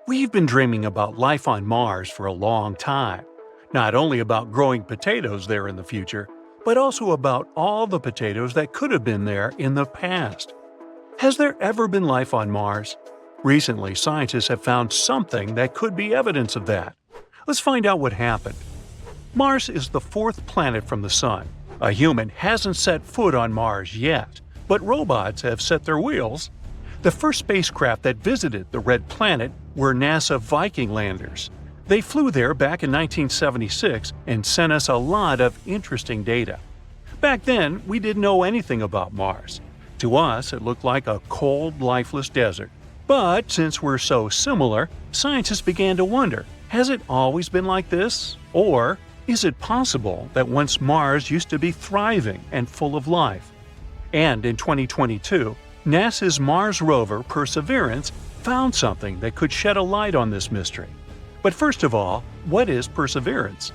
We've been dreaming about life on Mars for a long time. Not only about growing potatoes there in the future, but also about all the potatoes that could have been there in the past. Has there ever been life on Mars? Recently, scientists have found something that could be evidence of that. Let's find out what happened. Mars is the fourth planet from the Sun. A human hasn't set foot on Mars yet, but robots have set their wheels. The first spacecraft that visited the Red Planet were NASA Viking landers. They flew there back in 1976 and sent us a lot of interesting data. Back then, we didn't know anything about Mars. To us, it looked like a cold, lifeless desert. But since we're so similar, scientists began to wonder, has it always been like this? Or is it possible that once Mars used to be thriving and full of life? And in 2022, NASA's Mars rover Perseverance found something that could shed a light on this mystery. But first of all, what is Perseverance?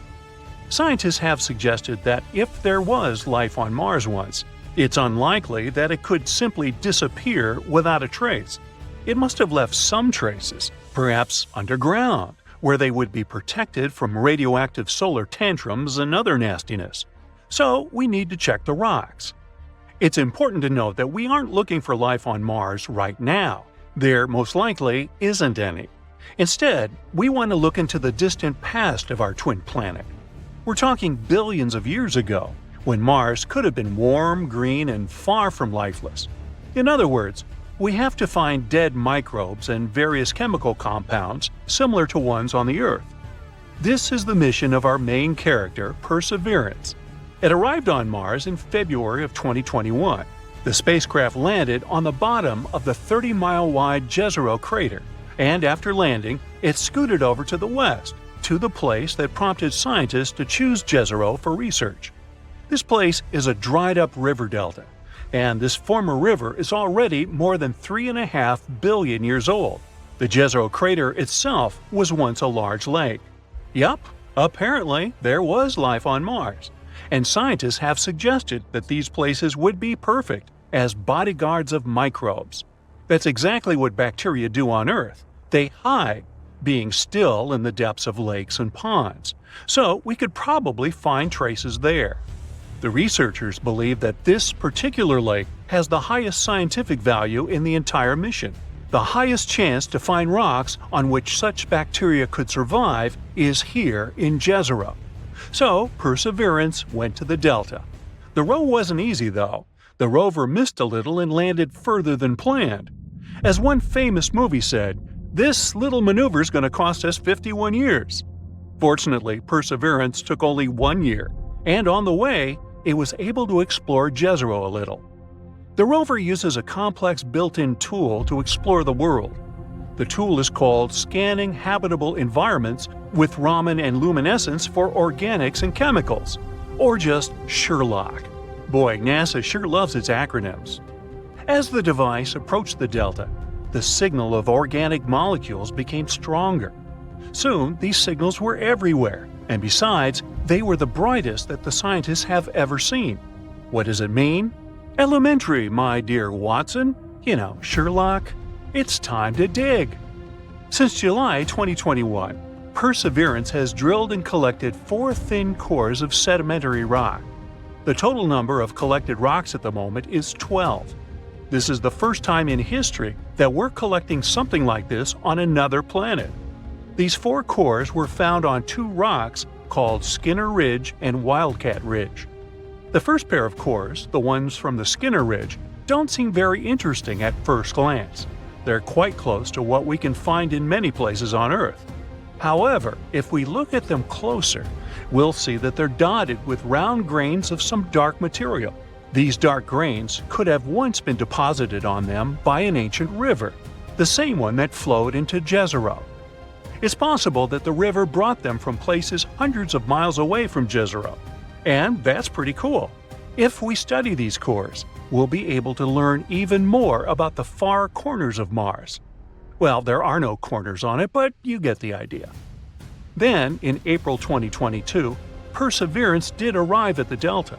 Scientists have suggested that if there was life on Mars once, it's unlikely that it could simply disappear without a trace. It must have left some traces, perhaps underground, where they would be protected from radioactive solar tantrums and other nastiness. So we need to check the rocks. It's important to note that we aren't looking for life on Mars right now. There most likely isn't any. Instead, we want to look into the distant past of our twin planet. We're talking billions of years ago, when Mars could have been warm, green, and far from lifeless. In other words, we have to find dead microbes and various chemical compounds similar to ones on the Earth. This is the mission of our main character, Perseverance. It arrived on Mars in February of 2021. The spacecraft landed on the bottom of the 30-mile-wide Jezero crater, and after landing, it scooted over to the west, to the place that prompted scientists to choose Jezero for research. This place is a dried-up river delta, and this former river is already more than 3.5 billion years old. The Jezero crater itself was once a large lake. Yup, apparently there was life on Mars. And scientists have suggested that these places would be perfect as bodyguards of microbes. That's exactly what bacteria do on Earth. They hide, being still in the depths of lakes and ponds. So we could probably find traces there. The researchers believe that this particular lake has the highest scientific value in the entire mission. The highest chance to find rocks on which such bacteria could survive is here in Jezero. So, Perseverance went to the delta. The row wasn't easy, though. The rover missed a little and landed further than planned. As one famous movie said, "This little maneuver's going to cost us 51 years." Fortunately, Perseverance took only 1 year, and on the way, it was able to explore Jezero a little. The rover uses a complex built-in tool to explore the world. The tool is called Scanning Habitable Environments with Raman and Luminescence for Organics and Chemicals, or just SHERLOC. Boy, NASA sure loves its acronyms. As the device approached the delta, the signal of organic molecules became stronger. Soon, these signals were everywhere, and besides, they were the brightest that the scientists have ever seen. What does it mean? Elementary, my dear Watson. You know, Sherlock. It's time to dig. Since July 2021, Perseverance has drilled and collected 4 thin cores of sedimentary rock. The total number of collected rocks at the moment is 12. This is the first time in history that we're collecting something like this on another planet. These 4 cores were found on 2 rocks called Skinner Ridge and Wildcat Ridge. The first pair of cores, the ones from the Skinner Ridge, don't seem very interesting at first glance. They're quite close to what we can find in many places on Earth. However, if we look at them closer, we'll see that they're dotted with round grains of some dark material. These dark grains could have once been deposited on them by an ancient river, the same one that flowed into Jezero. It's possible that the river brought them from places hundreds of miles away from Jezero. And that's pretty cool. If we study these cores, we'll be able to learn even more about the far corners of Mars. Well, there are no corners on it, but you get the idea. Then, in April 2022, Perseverance did arrive at the delta,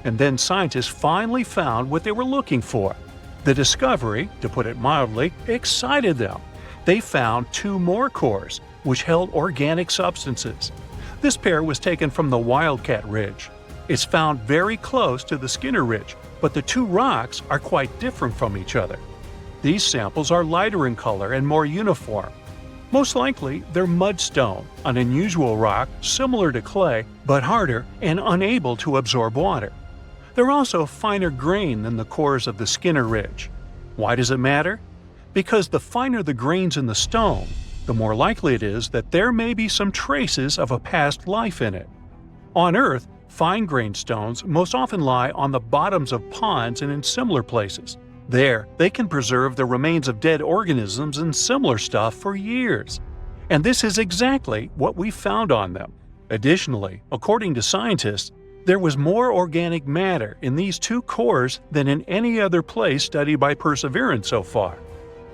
and then scientists finally found what they were looking for. The discovery, to put it mildly, excited them. they found two more cores, which held organic substances. This pair was taken from the Wildcat Ridge. It's found very close to the Skinner Ridge, but the two rocks are quite different from each other. These samples are lighter in color and more uniform. Most likely, they're mudstone, an unusual rock similar to clay, but harder and unable to absorb water. They're also finer grained than the cores of the Skinner Ridge. Why does it matter? Because the finer the grains in the stone, the more likely it is that there may be some traces of a past life in it. On Earth, fine-grained stones most often lie on the bottoms of ponds and in similar places. There, they can preserve the remains of dead organisms and similar stuff for years. And this is exactly what we found on them. Additionally, according to scientists, there was more organic matter in these two cores than in any other place studied by Perseverance so far.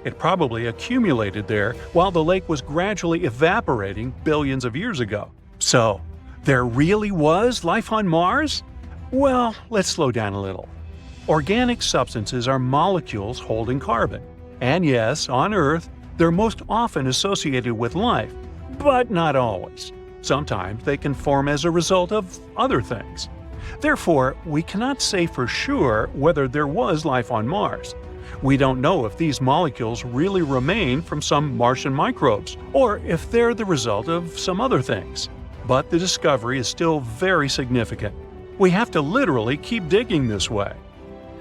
It probably accumulated there while the lake was gradually evaporating billions of years ago. So, there really was life on Mars? Well, let's slow down a little. Organic substances are molecules holding carbon. And yes, on Earth, they're most often associated with life, but not always. Sometimes they can form as a result of other things. Therefore, we cannot say for sure whether there was life on Mars. We don't know if these molecules really remain from some Martian microbes, or if they're the result of some other things. But the discovery is still very significant. We have to literally keep digging this way.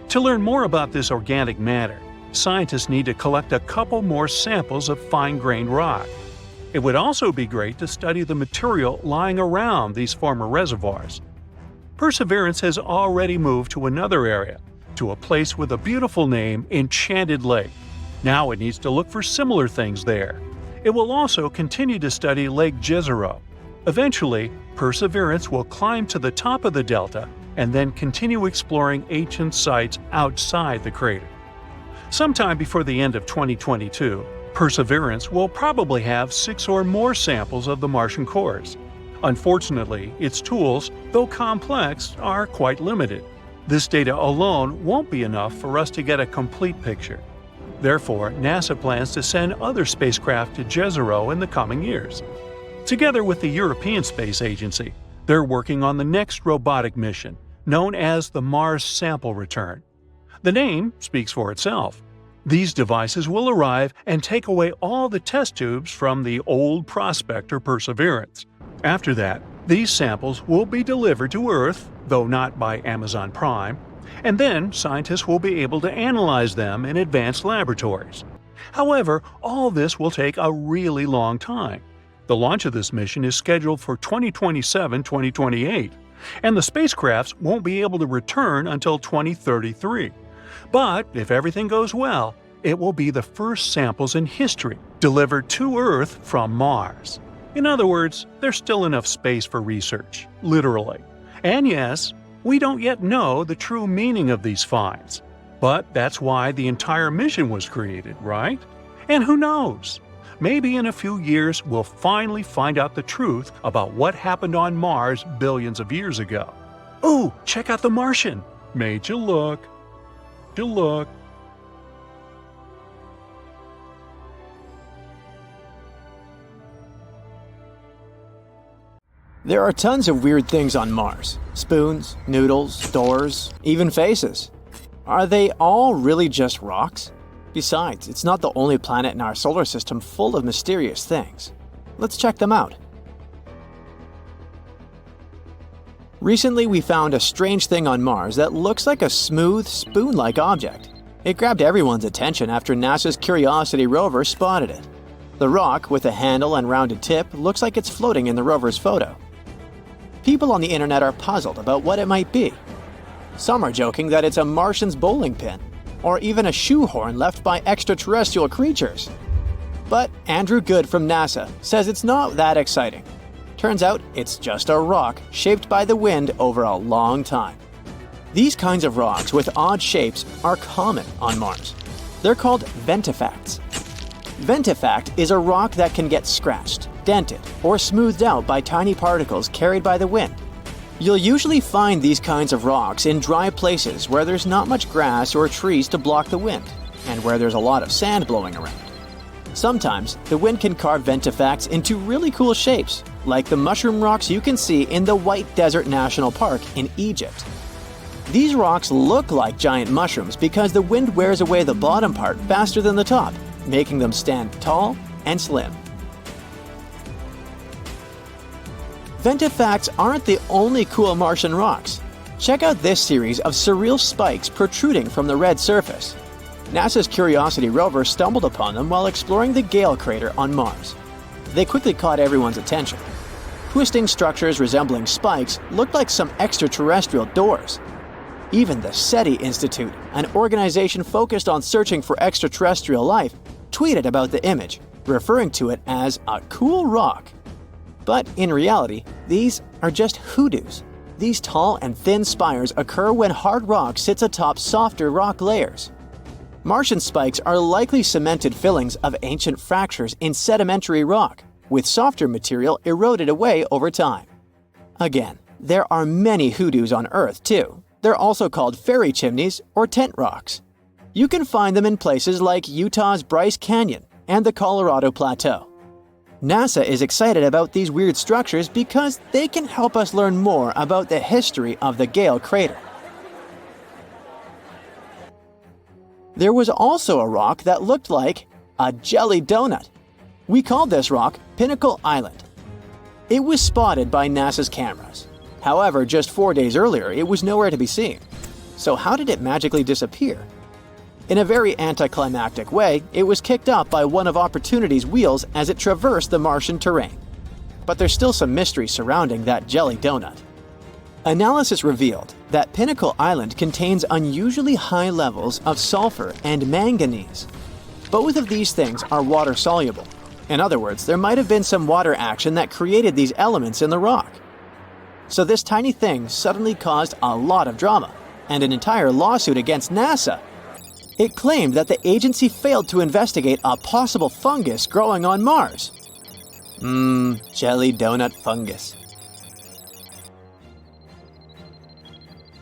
To learn more about this organic matter, scientists need to collect a couple more samples of fine-grained rock. It would also be great to study the material lying around these former reservoirs. Perseverance has already moved to another area, to a place with a beautiful name, Enchanted Lake. Now it needs to look for similar things there. It will also continue to study Lake Jezero. Eventually, Perseverance will climb to the top of the delta and then continue exploring ancient sites outside the crater. Sometime before the end of 2022, Perseverance will probably have 6 or more samples of the Martian cores. Unfortunately, its tools, though complex, are quite limited. This data alone won't be enough for us to get a complete picture. Therefore, NASA plans to send other spacecraft to Jezero in the coming years. Together with the European Space Agency, they're working on the next robotic mission, known as the Mars Sample Return. The name speaks for itself. These devices will arrive and take away all the test tubes from the old Prospector Perseverance. After that, these samples will be delivered to Earth, though not by Amazon Prime, and then scientists will be able to analyze them in advanced laboratories. However, all this will take a really long time. The launch of this mission is scheduled for 2027-2028, and the spacecrafts won't be able to return until 2033. But if everything goes well, it will be the first samples in history delivered to Earth from Mars. In other words, there's still enough space for research, literally. And yes, we don't yet know the true meaning of these finds. But that's why the entire mission was created, right? And who knows? Maybe in a few years we'll finally find out the truth about what happened on Mars billions of years ago. Ooh, check out the Martian! Made you look. There are tons of weird things on Mars. Spoons, noodles, doors, even faces. Are they all really just rocks? Besides, it's not the only planet in our solar system full of mysterious things. Let's check them out. Recently, we found a strange thing on Mars that looks like a smooth, spoon-like object. It grabbed everyone's attention after NASA's Curiosity rover spotted it. The rock, with a handle and rounded tip, looks like it's floating in the rover's photo. People on the internet are puzzled about what it might be. Some are joking that it's a Martian's bowling pin, or even a shoehorn left by extraterrestrial creatures. But Andrew Good from NASA says it's not that exciting. Turns out it's just a rock shaped by the wind over a long time. These kinds of rocks with odd shapes are common on Mars. They're called ventifacts. Ventifact is a rock that can get scratched, dented, or smoothed out by tiny particles carried by the wind. You'll usually find these kinds of rocks in dry places where there's not much grass or trees to block the wind, and where there's a lot of sand blowing around. Sometimes, the wind can carve ventifacts into really cool shapes, like the mushroom rocks you can see in the White Desert National Park in Egypt. These rocks look like giant mushrooms because the wind wears away the bottom part faster than the top, making them stand tall and slim. Ventifacts aren't the only cool Martian rocks. Check out this series of surreal spikes protruding from the red surface. NASA's Curiosity rover stumbled upon them while exploring the Gale crater on Mars. They quickly caught everyone's attention. Twisting structures resembling spikes looked like some extraterrestrial doors. Even the SETI Institute, an organization focused on searching for extraterrestrial life, tweeted about the image, referring to it as a cool rock. But in reality, these are just hoodoos. These tall and thin spires occur when hard rock sits atop softer rock layers. Martian spikes are likely cemented fillings of ancient fractures in sedimentary rock, with softer material eroded away over time. Again, there are many hoodoos on Earth too. They're also called fairy chimneys or tent rocks. You can find them in places like Utah's Bryce Canyon and the Colorado Plateau. NASA is excited about these weird structures because they can help us learn more about the history of the Gale crater. There was also a rock that looked like a jelly donut. We called this rock Pinnacle Island. It was spotted by NASA's cameras. However, just 4 days earlier, it was nowhere to be seen. So how did it magically disappear? In a very anticlimactic way, it was kicked up by one of Opportunity's wheels as it traversed the Martian terrain. But there's still some mystery surrounding that jelly donut. Analysis revealed that Pinnacle Island contains unusually high levels of sulfur and manganese. Both of these things are water-soluble. In other words, there might have been some water action that created these elements in the rock. So this tiny thing suddenly caused a lot of drama, and an entire lawsuit against NASA. It claimed that the agency failed to investigate a possible fungus growing on Mars. Jelly donut fungus.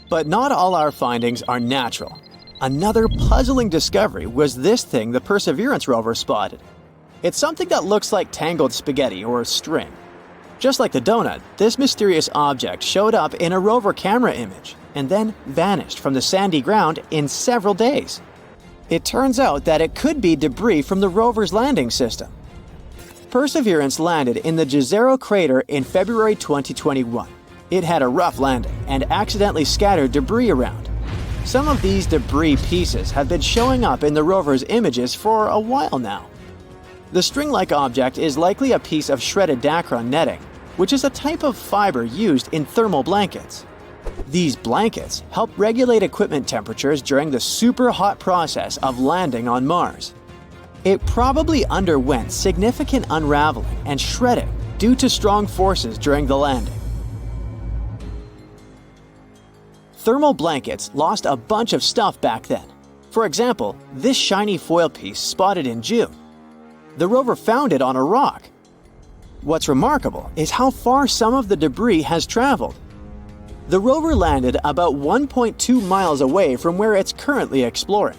But not all our findings are natural. Another puzzling discovery was this thing the Perseverance rover spotted. It's something that looks like tangled spaghetti or string. Just like the donut, this mysterious object showed up in a rover camera image and then vanished from the sandy ground in several days. It turns out that it could be debris from the rover's landing system. Perseverance landed in the Jezero crater in February 2021. It had a rough landing and accidentally scattered debris around. Some of these debris pieces have been showing up in the rover's images for a while now. The string-like object is likely a piece of shredded Dacron netting, which is a type of fiber used in thermal blankets. These blankets help regulate equipment temperatures during the super hot process of landing on Mars. It probably underwent significant unraveling and shredding due to strong forces during the landing. Thermal blankets lost a bunch of stuff back then. For example, this shiny foil piece spotted in June. The rover found it on a rock. What's remarkable is how far some of the debris has traveled. The rover landed about 1.2 miles away from where it's currently exploring.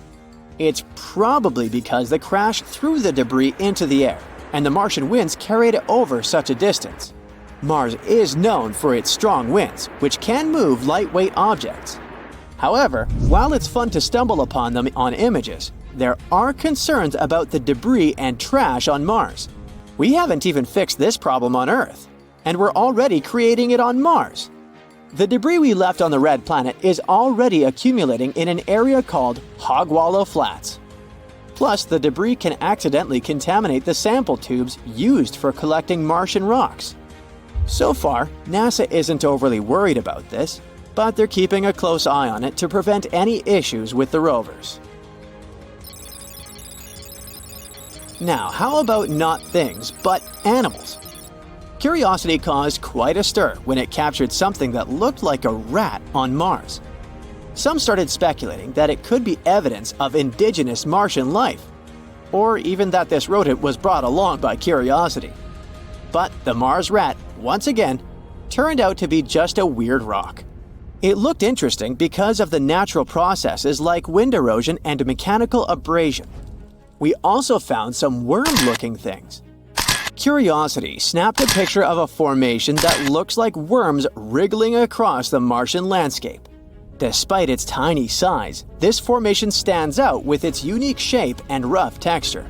It's probably because the crash threw the debris into the air, and the Martian winds carried it over such a distance. Mars is known for its strong winds, which can move lightweight objects. However, while it's fun to stumble upon them on images, there are concerns about the debris and trash on Mars. We haven't even fixed this problem on Earth, and we're already creating it on Mars. The debris we left on the red planet is already accumulating in an area called Hogwallow Flats. Plus, the debris can accidentally contaminate the sample tubes used for collecting Martian rocks. So far, NASA isn't overly worried about this, but they're keeping a close eye on it to prevent any issues with the rovers. Now, how about not things, but animals? Curiosity caused quite a stir when it captured something that looked like a rat on Mars. Some started speculating that it could be evidence of indigenous Martian life, or even that this rodent was brought along by Curiosity. But the Mars rat, once again, turned out to be just a weird rock. It looked interesting because of the natural processes like wind erosion and mechanical abrasion. We also found some worm-looking things. Curiosity snapped a picture of a formation that looks like worms wriggling across the Martian landscape. Despite its tiny size, this formation stands out with its unique shape and rough texture.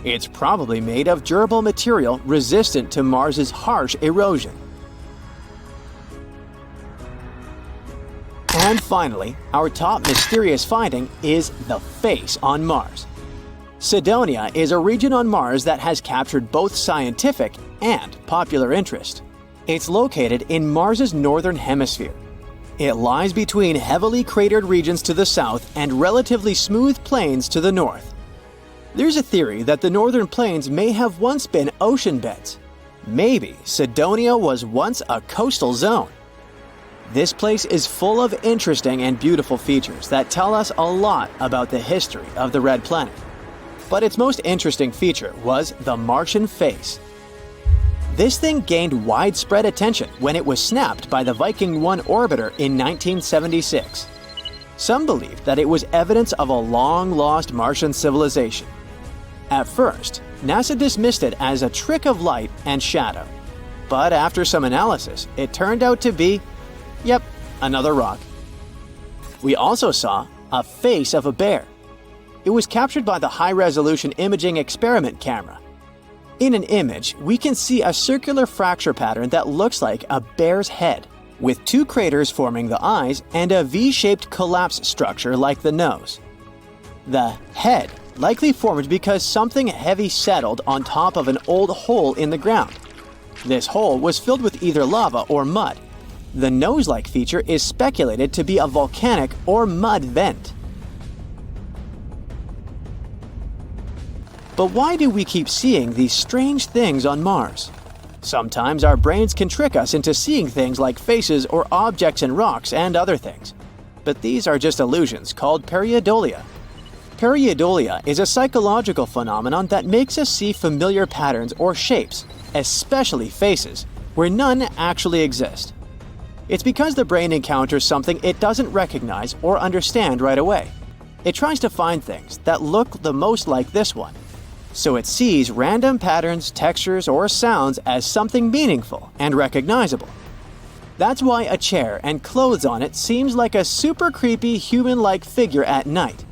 It's probably made of durable material resistant to Mars's harsh erosion. And finally, our top mysterious finding is the face on Mars. Cydonia is a region on Mars that has captured both scientific and popular interest. It's located in Mars's northern hemisphere. It lies between heavily cratered regions to the south and relatively smooth plains to the north. There's a theory that the northern plains may have once been ocean beds. Maybe Cydonia was once a coastal zone. This place is full of interesting and beautiful features that tell us a lot about the history of the Red Planet. But its most interesting feature was the Martian face. This thing gained widespread attention when it was snapped by the Viking 1 orbiter in 1976. Some believed that it was evidence of a long-lost Martian civilization. At first, NASA dismissed it as a trick of light and shadow. But after some analysis, it turned out to be, yep, another rock. We also saw a face of a bear. It was captured by the high-resolution imaging experiment camera. In an image, we can see a circular fracture pattern that looks like a bear's head, with two craters forming the eyes and a V-shaped collapse structure like the nose. The head likely formed because something heavy settled on top of an old hole in the ground. This hole was filled with either lava or mud. The nose-like feature is speculated to be a volcanic or mud vent. But why do we keep seeing these strange things on Mars? Sometimes our brains can trick us into seeing things like faces or objects in rocks and other things. But these are just illusions called pareidolia. Pareidolia is a psychological phenomenon that makes us see familiar patterns or shapes, especially faces, where none actually exist. It's because the brain encounters something it doesn't recognize or understand right away. It tries to find things that look the most like this one. So it sees random patterns, textures, or sounds as something meaningful and recognizable. That's why a chair and clothes on it seems like a super creepy human-like figure at night.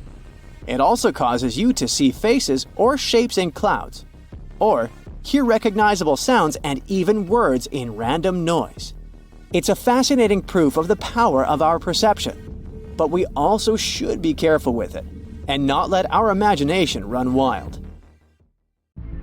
It also causes you to see faces or shapes in clouds, or hear recognizable sounds and even words in random noise. It's a fascinating proof of the power of our perception, but we also should be careful with it and not let our imagination run wild.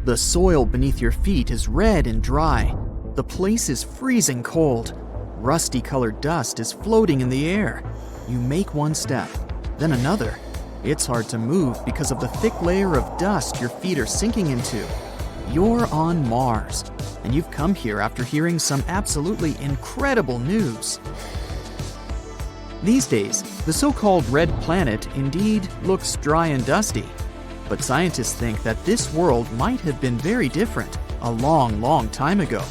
The soil beneath your feet is red and dry. The place is freezing cold. Rusty-colored dust is floating in the air. You make one step, then another. It's hard to move because of the thick layer of dust your feet are sinking into. You're on Mars, and you've come here after hearing some absolutely incredible news. These days, the so-called red planet indeed looks dry and dusty. But scientists think that this world might have been very different a long, long time ago.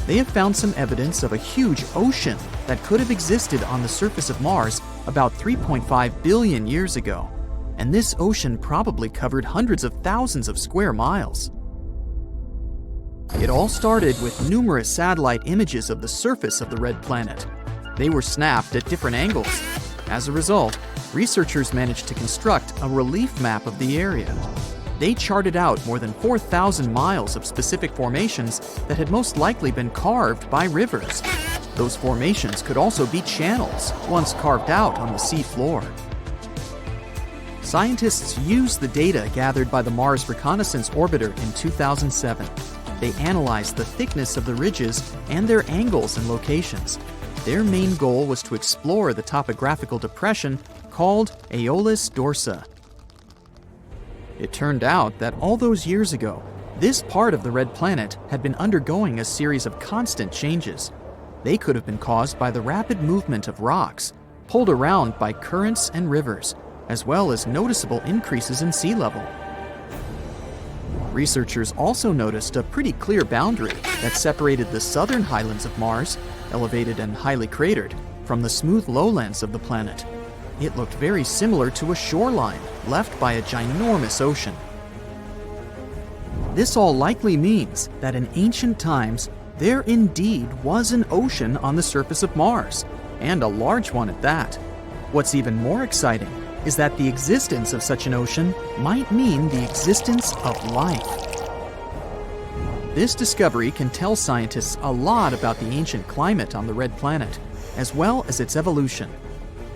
They have found some evidence of a huge ocean that could have existed on the surface of Mars about 3.5 billion years ago. And this ocean probably covered hundreds of thousands of square miles. It all started with numerous satellite images of the surface of the red planet. They were snapped at different angles. As a result, researchers managed to construct a relief map of the area. They charted out more than 4,000 miles of specific formations that had most likely been carved by rivers. Those formations could also be channels, once carved out on the sea floor. Scientists used the data gathered by the Mars Reconnaissance Orbiter in 2007. They analyzed the thickness of the ridges and their angles and locations. Their main goal was to explore the topographical depression called Aeolus Dorsa. It turned out that all those years ago, this part of the red planet had been undergoing a series of constant changes. They could have been caused by the rapid movement of rocks, pulled around by currents and rivers, as well as noticeable increases in sea level. Researchers also noticed a pretty clear boundary that separated the southern highlands of Mars, elevated and highly cratered, from the smooth lowlands of the planet. It looked very similar to a shoreline left by a ginormous ocean. This all likely means that in ancient times, there indeed was an ocean on the surface of Mars, and a large one at that. What's even more exciting is that the existence of such an ocean might mean the existence of life. This discovery can tell scientists a lot about the ancient climate on the red planet, as well as its evolution.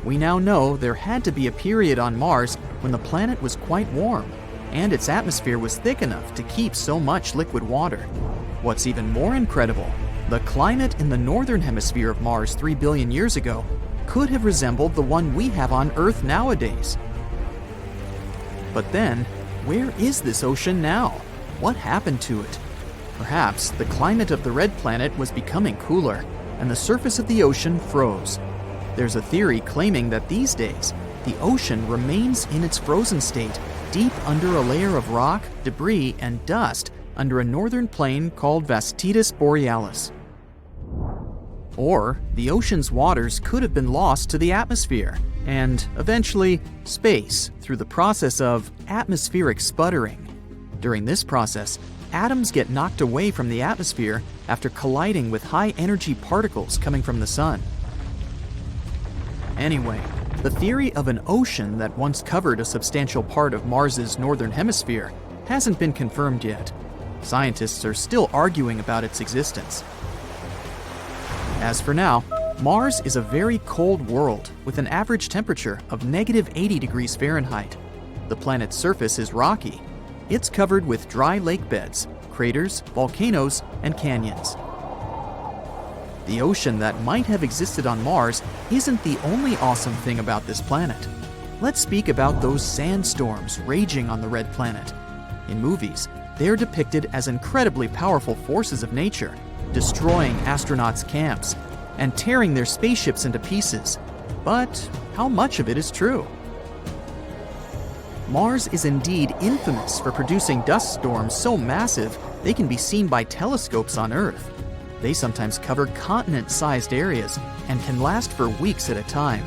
We now know there had to be a period on Mars when the planet was quite warm, and its atmosphere was thick enough to keep so much liquid water. What's even more incredible, the climate in the northern hemisphere of Mars 3 billion years ago could have resembled the one we have on Earth nowadays. But then, where is this ocean now? What happened to it? Perhaps the climate of the red planet was becoming cooler, and the surface of the ocean froze. There's a theory claiming that these days, the ocean remains in its frozen state, deep under a layer of rock, debris, and dust under a northern plain called Vasticus Borealis. Or the ocean's waters could have been lost to the atmosphere, and eventually space through the process of atmospheric sputtering. During this process, atoms get knocked away from the atmosphere after colliding with high-energy particles coming from the sun. Anyway, the theory of an ocean that once covered a substantial part of Mars's northern hemisphere hasn't been confirmed yet. Scientists are still arguing about its existence. As for now, Mars is a very cold world with an average temperature of -80 degrees Fahrenheit. The planet's surface is rocky. It's covered with dry lake beds, craters, volcanoes, and canyons. The ocean that might have existed on Mars isn't the only awesome thing about this planet. Let's speak about those sandstorms raging on the red planet. In movies, they're depicted as incredibly powerful forces of nature, destroying astronauts' camps and tearing their spaceships into pieces. But how much of it is true? Mars is indeed infamous for producing dust storms so massive they can be seen by telescopes on Earth. They sometimes cover continent-sized areas and can last for weeks at a time.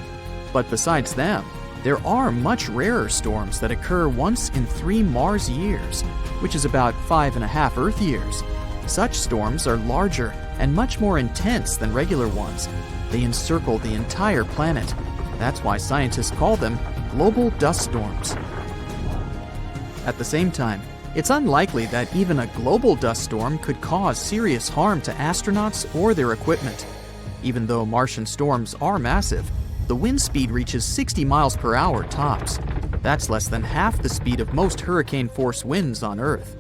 But besides them, there are much rarer storms that occur once in 3 Mars years, which is about 5.5 Earth years. Such storms are larger and much more intense than regular ones. They encircle the entire planet. That's why scientists call them global dust storms. At the same time, it's unlikely that even a global dust storm could cause serious harm to astronauts or their equipment. Even though Martian storms are massive, the wind speed reaches 60 miles per hour tops. That's less than half the speed of most hurricane-force winds on Earth.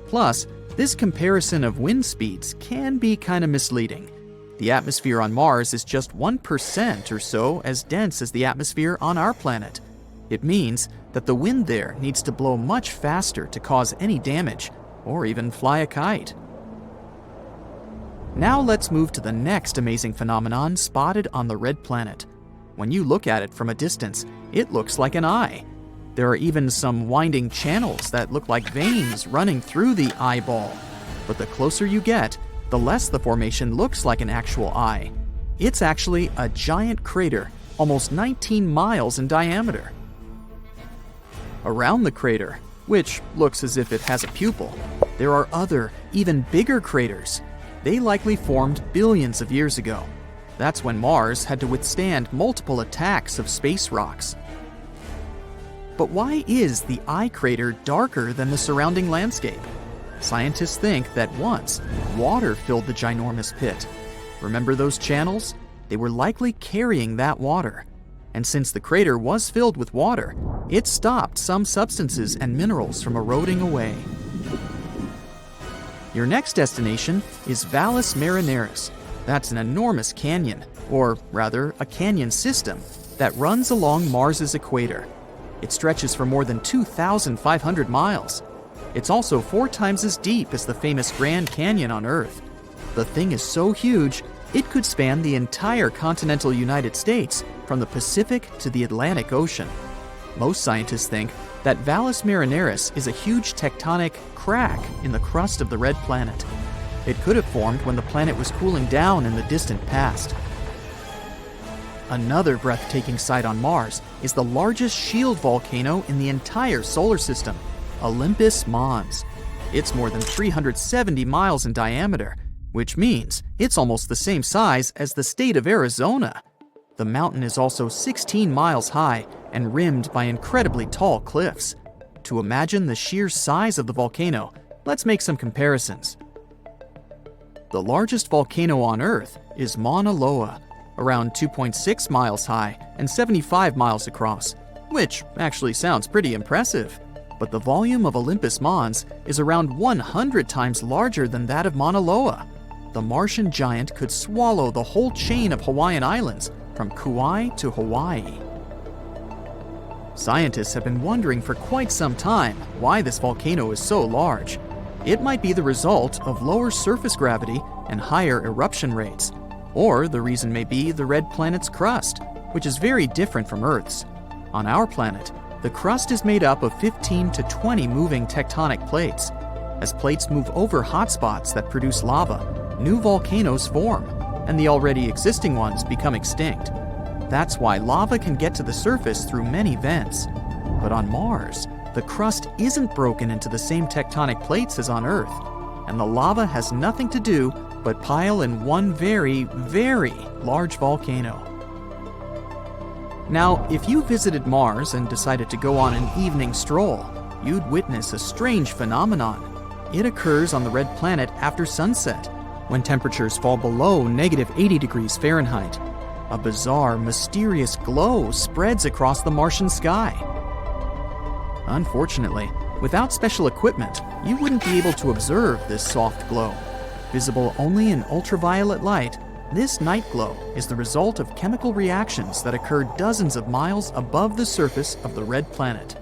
Plus, this comparison of wind speeds can be kind of misleading. The atmosphere on Mars is just 1% or so as dense as the atmosphere on our planet. It means that the wind there needs to blow much faster to cause any damage, or even fly a kite. Now let's move to the next amazing phenomenon spotted on the red planet. When you look at it from a distance, it looks like an eye. There are even some winding channels that look like veins running through the eyeball. But the closer you get, the less the formation looks like an actual eye. It's actually a giant crater, almost 19 miles in diameter. Around the crater, which looks as if it has a pupil, there are other, even bigger craters. They likely formed billions of years ago. That's when Mars had to withstand multiple attacks of space rocks. But why is the eye crater darker than the surrounding landscape? Scientists think that once, water filled the ginormous pit. Remember those channels? They were likely carrying that water. And since the crater was filled with water, it stopped some substances and minerals from eroding away. Your next destination is Valles Marineris. That's an enormous canyon, or rather, a canyon system, that runs along Mars's equator. It stretches for more than 2,500 miles. It's also 4 times as deep as the famous Grand Canyon on Earth. The thing is so huge, it could span the entire continental United States, from the Pacific to the Atlantic Ocean. Most scientists think that Valles Marineris is a huge tectonic crack in the crust of the red planet. It could have formed when the planet was cooling down in the distant past. Another breathtaking sight on Mars is the largest shield volcano in the entire solar system, Olympus Mons. It's more than 370 miles in diameter, which means it's almost the same size as the state of Arizona. The mountain is also 16 miles high and rimmed by incredibly tall cliffs. To imagine the sheer size of the volcano, let's make some comparisons. The largest volcano on Earth is Mauna Loa, around 2.6 miles high and 75 miles across, which actually sounds pretty impressive. But the volume of Olympus Mons is around 100 times larger than that of Mauna Loa. The Martian giant could swallow the whole chain of Hawaiian Islands, from Kauai to Hawaii. Scientists have been wondering for quite some time why this volcano is so large. It might be the result of lower surface gravity and higher eruption rates. Or the reason may be the red planet's crust, which is very different from Earth's. On our planet, the crust is made up of 15 to 20 moving tectonic plates. As plates move over hotspots that produce lava, new volcanoes form, and the already existing ones become extinct. That's why lava can get to the surface through many vents. But on Mars, the crust isn't broken into the same tectonic plates as on Earth, and the lava has nothing to do but pile in one very, very large volcano. Now, if you visited Mars and decided to go on an evening stroll, you'd witness a strange phenomenon. It occurs on the red planet after sunset, when temperatures fall below -80 degrees Fahrenheit. A bizarre, mysterious glow spreads across the Martian sky. Unfortunately, without special equipment, you wouldn't be able to observe this soft glow. Visible only in ultraviolet light, this night glow is the result of chemical reactions that occur dozens of miles above the surface of the red planet.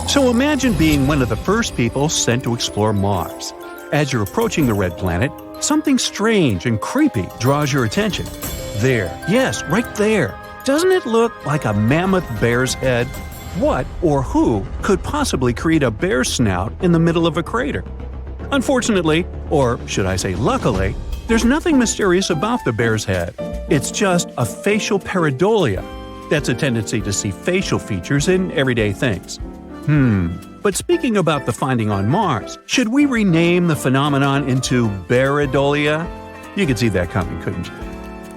So imagine being one of the first people sent to explore Mars. As you're approaching the red planet, something strange and creepy draws your attention. There, yes, right there. Doesn't it look like a mammoth bear's head? What or who could possibly create a bear's snout in the middle of a crater? Unfortunately, or should I say luckily, there's nothing mysterious about the bear's head. It's just a facial pareidolia. That's a tendency to see facial features in everyday things. But speaking about the finding on Mars, should we rename the phenomenon into bearidolia? You could see that coming, couldn't you?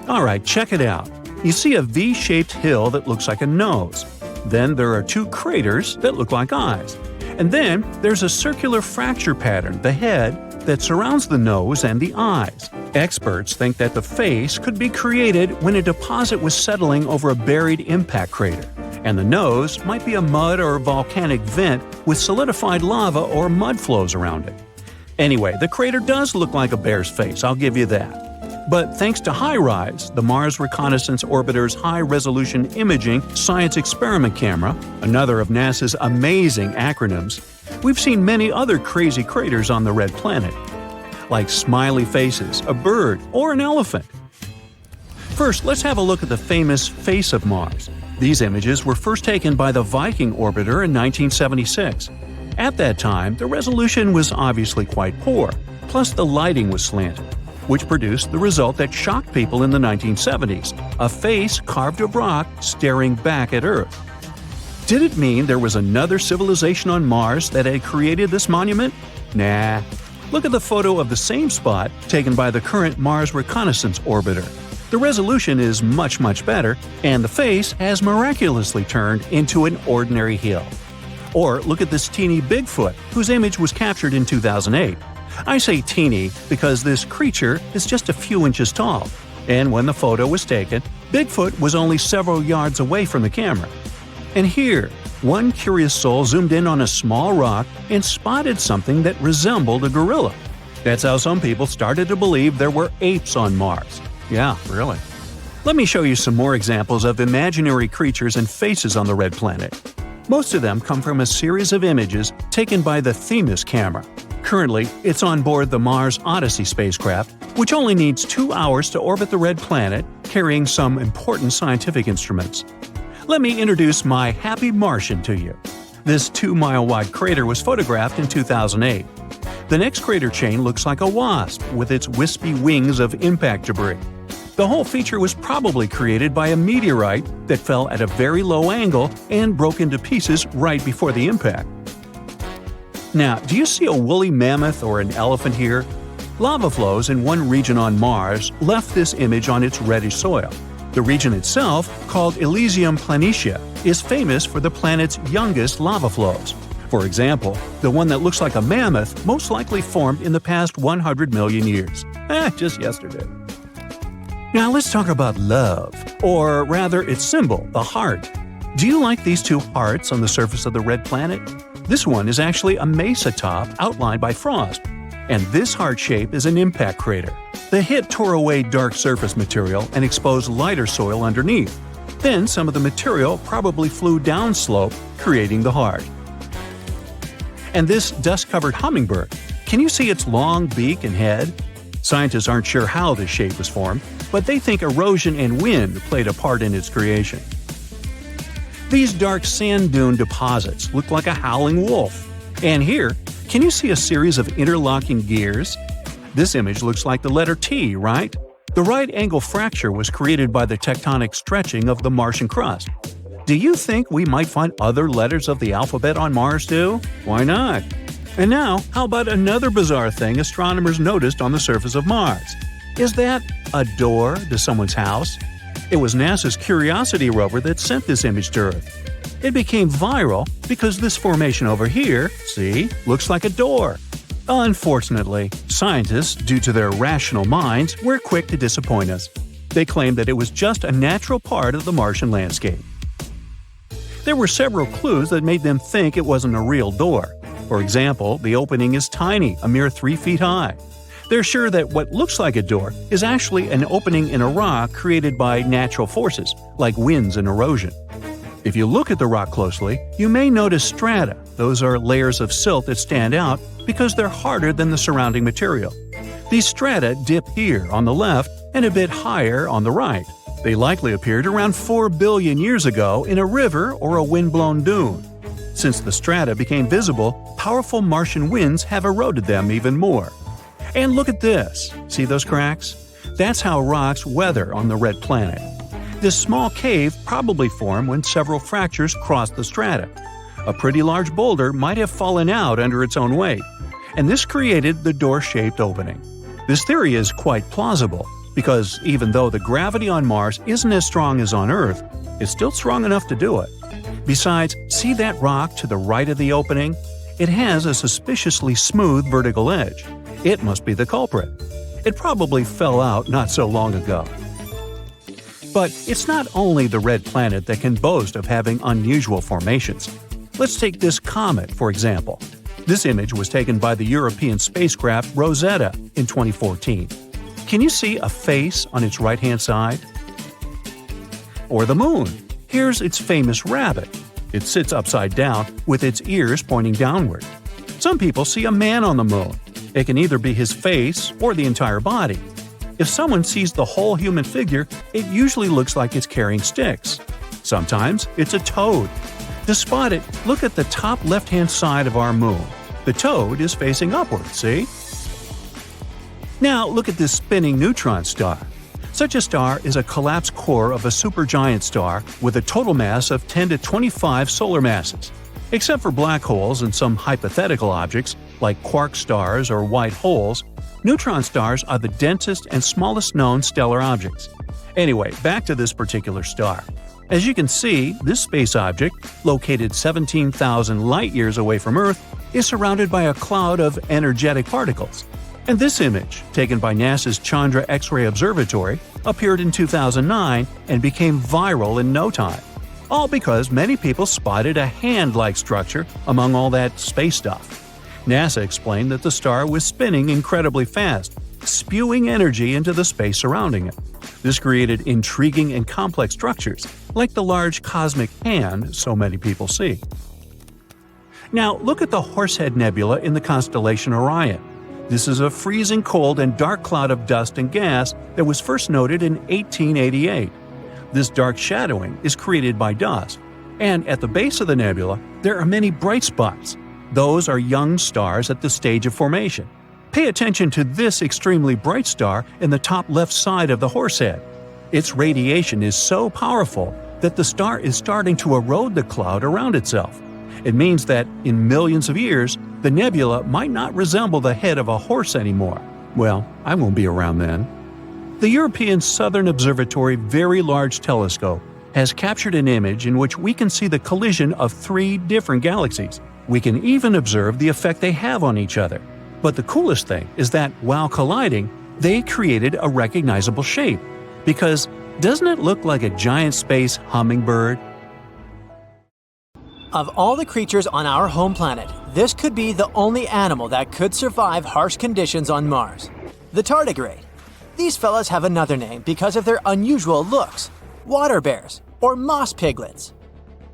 Alright, check it out. You see a V-shaped hill that looks like a nose. Then there are two craters that look like eyes. And then there's a circular fracture pattern, the head, that surrounds the nose and the eyes. Experts think that the face could be created when a deposit was settling over a buried impact crater, and the nose might be a mud or volcanic vent with solidified lava or mud flows around it. Anyway, the crater does look like a bear's face, I'll give you that. But thanks to HiRISE, the Mars Reconnaissance Orbiter's high-resolution imaging science experiment camera, another of NASA's amazing acronyms, we've seen many other crazy craters on the red planet, like smiley faces, a bird, or an elephant. First, let's have a look at the famous face of Mars. These images were first taken by the Viking orbiter in 1976. At that time, the resolution was obviously quite poor, plus the lighting was slanted, which produced the result that shocked people in the 1970s, a face carved of rock staring back at Earth. Did it mean there was another civilization on Mars that had created this monument? Nah. Look at the photo of the same spot taken by the current Mars Reconnaissance Orbiter. The resolution is much, much better, and the face has miraculously turned into an ordinary hill. Or look at this teeny Bigfoot, whose image was captured in 2008. I say teeny because this creature is just a few inches tall, and when the photo was taken, Bigfoot was only several yards away from the camera. And here, one curious soul zoomed in on a small rock and spotted something that resembled a gorilla. That's how some people started to believe there were apes on Mars. Yeah, really. Let me show you some more examples of imaginary creatures and faces on the red planet. Most of them come from a series of images taken by the Themis camera. Currently, it's on board the Mars Odyssey spacecraft, which only needs 2 hours to orbit the red planet, carrying some important scientific instruments. Let me introduce my Happy Martian to you. This 2-mile-wide crater was photographed in 2008. The next crater chain looks like a wasp with its wispy wings of impact debris. The whole feature was probably created by a meteorite that fell at a very low angle and broke into pieces right before the impact. Now, do you see a woolly mammoth or an elephant here? Lava flows in one region on Mars left this image on its reddish soil. The region itself, called Elysium Planitia, is famous for the planet's youngest lava flows. For example, the one that looks like a mammoth most likely formed in the past 100 million years. Just yesterday. Now let's talk about love, or rather its symbol, the heart. Do you like these two hearts on the surface of the red planet? This one is actually a mesa top outlined by frost. And this heart shape is an impact crater. The hit tore away dark surface material and exposed lighter soil underneath. Then some of the material probably flew downslope, creating the heart. And this dust-covered hummingbird, can you see its long beak and head? Scientists aren't sure how this shape was formed, but they think erosion and wind played a part in its creation. These dark sand dune deposits look like a howling wolf. And here, can you see a series of interlocking gears? This image looks like the letter T, right? The right angle fracture was created by the tectonic stretching of the Martian crust. Do you think we might find other letters of the alphabet on Mars too? Why not? And now, how about another bizarre thing astronomers noticed on the surface of Mars? Is that a door to someone's house? It was NASA's Curiosity rover that sent this image to Earth. It became viral because this formation over here, see, looks like a door. Unfortunately, scientists, due to their rational minds, were quick to disappoint us. They claimed that it was just a natural part of the Martian landscape. There were several clues that made them think it wasn't a real door. For example, the opening is tiny, a mere 3 feet high. They're sure that what looks like a door is actually an opening in a rock created by natural forces, like winds and erosion. If you look at the rock closely, you may notice strata. Those are layers of silt that stand out because they're harder than the surrounding material. These strata dip here on the left and a bit higher on the right. They likely appeared around 4 billion years ago in a river or a wind-blown dune. Since the strata became visible, powerful Martian winds have eroded them even more. And look at this. See those cracks? That's how rocks weather on the red planet. This small cave probably formed when several fractures crossed the strata. A pretty large boulder might have fallen out under its own weight, and this created the door-shaped opening. This theory is quite plausible, because even though the gravity on Mars isn't as strong as on Earth, it's still strong enough to do it. Besides, see that rock to the right of the opening? It has a suspiciously smooth vertical edge. It must be the culprit. It probably fell out not so long ago. But it's not only the red planet that can boast of having unusual formations. Let's take this comet, for example. This image was taken by the European spacecraft Rosetta in 2014. Can you see a face on its right-hand side? Or the moon. Here's its famous rabbit. It sits upside down with its ears pointing downward. Some people see a man on the moon. It can either be his face or the entire body. If someone sees the whole human figure, it usually looks like it's carrying sticks. Sometimes it's a toad. To spot it, look at the top left-hand side of our moon. The toad is facing upward, see? Now look at this spinning neutron star. Such a star is a collapsed core of a supergiant star with a total mass of 10 to 25 solar masses. Except for black holes and some hypothetical objects, like quark stars or white holes, neutron stars are the densest and smallest known stellar objects. Anyway, back to this particular star. As you can see, this space object, located 17,000 light-years away from Earth, is surrounded by a cloud of energetic particles. And this image, taken by NASA's Chandra X-ray Observatory, appeared in 2009 and became viral in no time. All because many people spotted a hand-like structure among all that space stuff. NASA explained that the star was spinning incredibly fast, spewing energy into the space surrounding it. This created intriguing and complex structures, like the large cosmic hand so many people see. Now look at the Horsehead Nebula in the constellation Orion. This is a freezing cold and dark cloud of dust and gas that was first noted in 1888. This dark shadowing is created by dust, and at the base of the nebula, there are many bright spots. Those are young stars at the stage of formation. Pay attention to this extremely bright star in the top left side of the Horsehead. Its radiation is so powerful that the star is starting to erode the cloud around itself. It means that in millions of years, the nebula might not resemble the head of a horse anymore. Well, I won't be around then. The European Southern Observatory Very Large Telescope has captured an image in which we can see the collision of 3 different galaxies. We can even observe the effect they have on each other. But the coolest thing is that while colliding, they created a recognizable shape. Because doesn't it look like a giant space hummingbird? Of all the creatures on our home planet, this could be the only animal that could survive harsh conditions on Mars. The tardigrade. These fellas have another name because of their unusual looks: water bears or moss piglets.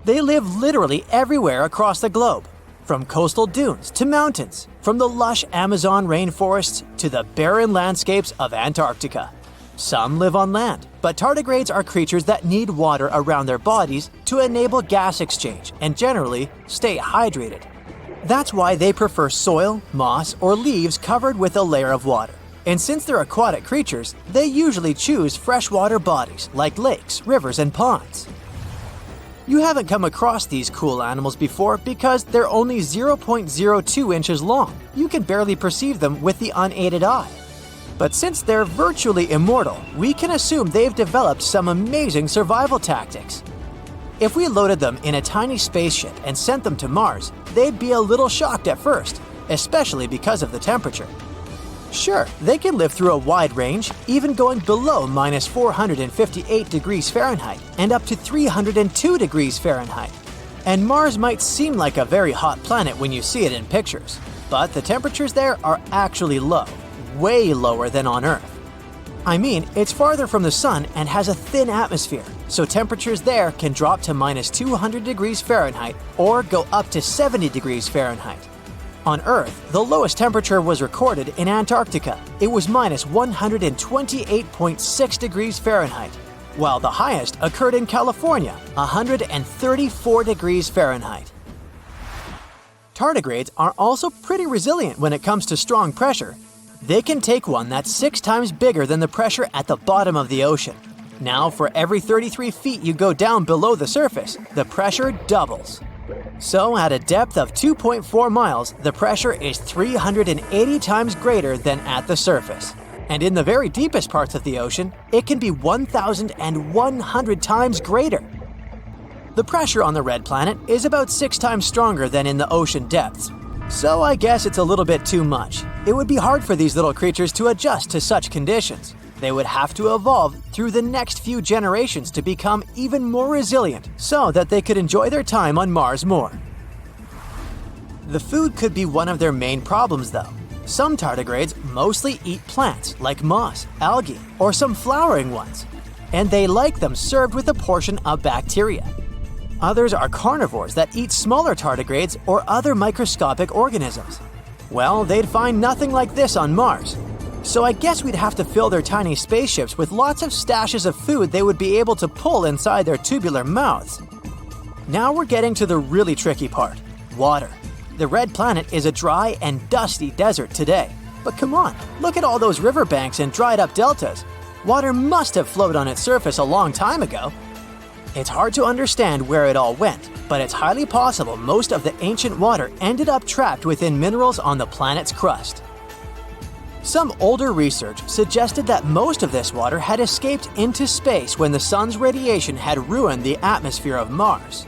They live literally everywhere across the globe, from coastal dunes to mountains, from the lush Amazon rainforests to the barren landscapes of Antarctica. Some live on land, but tardigrades are creatures that need water around their bodies to enable gas exchange and generally stay hydrated. That's why they prefer soil, moss, or leaves covered with a layer of water. And since they're aquatic creatures, they usually choose freshwater bodies like lakes, rivers, and ponds. You haven't come across these cool animals before because they're only 0.02 inches long. You can barely perceive them with the unaided eye. But since they're virtually immortal, we can assume they've developed some amazing survival tactics. If we loaded them in a tiny spaceship and sent them to Mars, they'd be a little shocked at first, especially because of the temperature. Sure, they can live through a wide range, even going below minus 458 degrees Fahrenheit and up to 302 degrees Fahrenheit. And Mars might seem like a very hot planet when you see it in pictures, but the temperatures there are actually low, way lower than on Earth. I mean, it's farther from the sun and has a thin atmosphere, so temperatures there can drop to minus 200 degrees Fahrenheit or go up to 70 degrees Fahrenheit. On Earth, the lowest temperature was recorded in Antarctica. It was minus 128.6 degrees Fahrenheit, while the highest occurred in California, 134 degrees Fahrenheit. Tardigrades are also pretty resilient when it comes to strong pressure. They can take one that's 6 times bigger than the pressure at the bottom of the ocean. Now, for every 33 feet you go down below the surface, the pressure doubles. So, at a depth of 2.4 miles, the pressure is 380 times greater than at the surface. And in the very deepest parts of the ocean, it can be 1,100 times greater. The pressure on the red planet is about 6 times stronger than in the ocean depths. So I guess it's a little bit too much. It would be hard for these little creatures to adjust to such conditions. They would have to evolve through the next few generations to become even more resilient so that they could enjoy their time on Mars more. The food could be one of their main problems though. Some tardigrades mostly eat plants like moss, algae, or some flowering ones, and they like them served with a portion of bacteria. Others are carnivores that eat smaller tardigrades or other microscopic organisms. Well, they'd find nothing like this on Mars. So I guess we'd have to fill their tiny spaceships with lots of stashes of food they would be able to pull inside their tubular mouths. Now we're getting to the really tricky part: water. The red planet is a dry and dusty desert today. But come on, look at all those riverbanks and dried up deltas. Water must have flowed on its surface a long time ago. It's hard to understand where it all went, but it's highly possible most of the ancient water ended up trapped within minerals on the planet's crust. Some older research suggested that most of this water had escaped into space when the sun's radiation had ruined the atmosphere of Mars.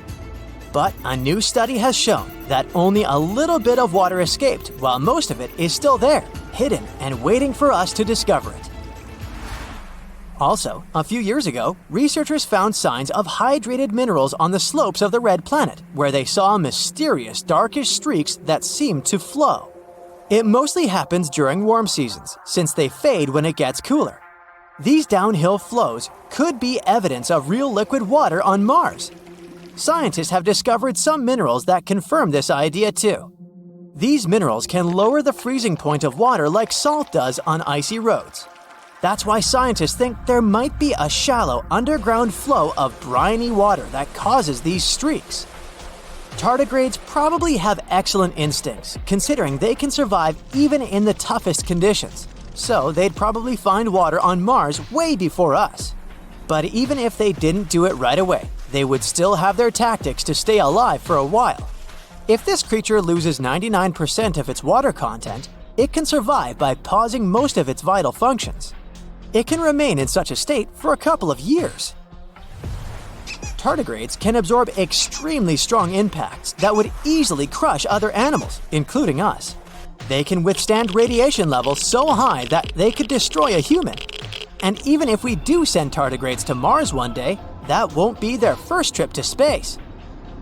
But a new study has shown that only a little bit of water escaped, while most of it is still there, hidden and waiting for us to discover it. Also, a few years ago, researchers found signs of hydrated minerals on the slopes of the red planet, where they saw mysterious darkish streaks that seemed to flow. It mostly happens during warm seasons, since they fade when it gets cooler. These downhill flows could be evidence of real liquid water on Mars. Scientists have discovered some minerals that confirm this idea too. These minerals can lower the freezing point of water like salt does on icy roads. That's why scientists think there might be a shallow underground flow of briny water that causes these streaks. Tardigrades probably have excellent instincts, considering they can survive even in the toughest conditions. So they'd probably find water on Mars way before us. But even if they didn't do it right away, they would still have their tactics to stay alive for a while. If this creature loses 99% of its water content, it can survive by pausing most of its vital functions. It can remain in such a state for a couple of years. Tardigrades can absorb extremely strong impacts that would easily crush other animals, including us. They can withstand radiation levels so high that they could destroy a human. And even if we do send tardigrades to Mars one day, that won't be their first trip to space.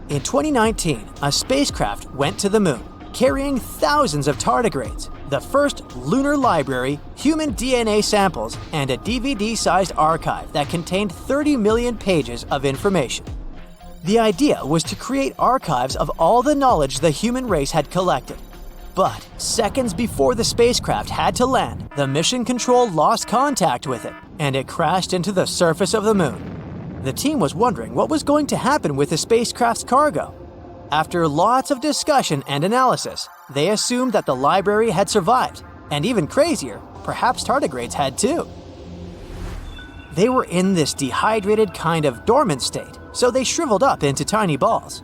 In 2019, a spacecraft went to the moon, carrying thousands of tardigrades, the first lunar library, human DNA samples, and a DVD-sized archive that contained 30 million pages of information. The idea was to create archives of all the knowledge the human race had collected. But seconds before the spacecraft had to land, the mission control lost contact with it, and it crashed into the surface of the moon. The team was wondering what was going to happen with the spacecraft's cargo. After lots of discussion and analysis, they assumed that the library had survived, and even crazier, perhaps tardigrades had too. They were in this dehydrated kind of dormant state, so they shriveled up into tiny balls.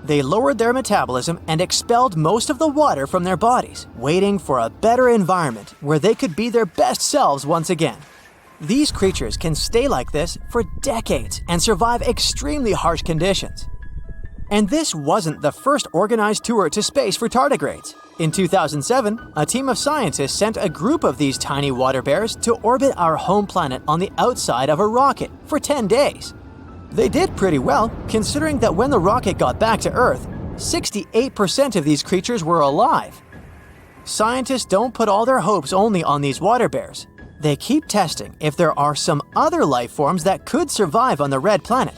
They lowered their metabolism and expelled most of the water from their bodies, waiting for a better environment where they could be their best selves once again. These creatures can stay like this for decades and survive extremely harsh conditions. And this wasn't the first organized tour to space for tardigrades. In 2007, a team of scientists sent a group of these tiny water bears to orbit our home planet on the outside of a rocket for 10 days. They did pretty well, considering that when the rocket got back to Earth, 68% of these creatures were alive. Scientists don't put all their hopes only on these water bears. They keep testing if there are some other life forms that could survive on the red planet.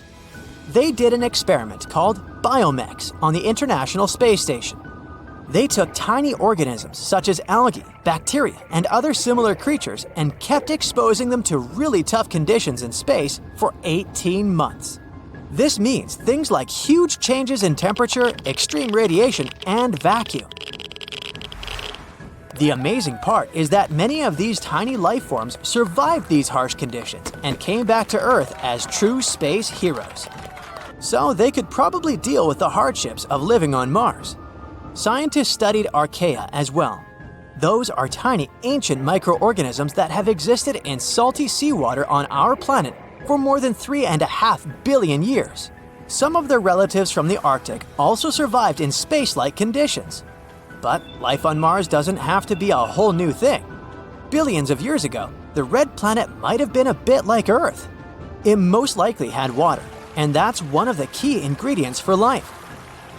They did an experiment called Biomex on the International Space Station. They took tiny organisms such as algae, bacteria, and other similar creatures and kept exposing them to really tough conditions in space for 18 months. This means things like huge changes in temperature, extreme radiation, and vacuum. The amazing part is that many of these tiny life forms survived these harsh conditions and came back to Earth as true space heroes. So they could probably deal with the hardships of living on Mars. Scientists studied archaea as well. Those are tiny, ancient microorganisms that have existed in salty seawater on our planet for more than 3.5 billion years. Some of their relatives from the Arctic also survived in space-like conditions. But life on Mars doesn't have to be a whole new thing. Billions of years ago, the red planet might have been a bit like Earth. It most likely had water, and that's one of the key ingredients for life.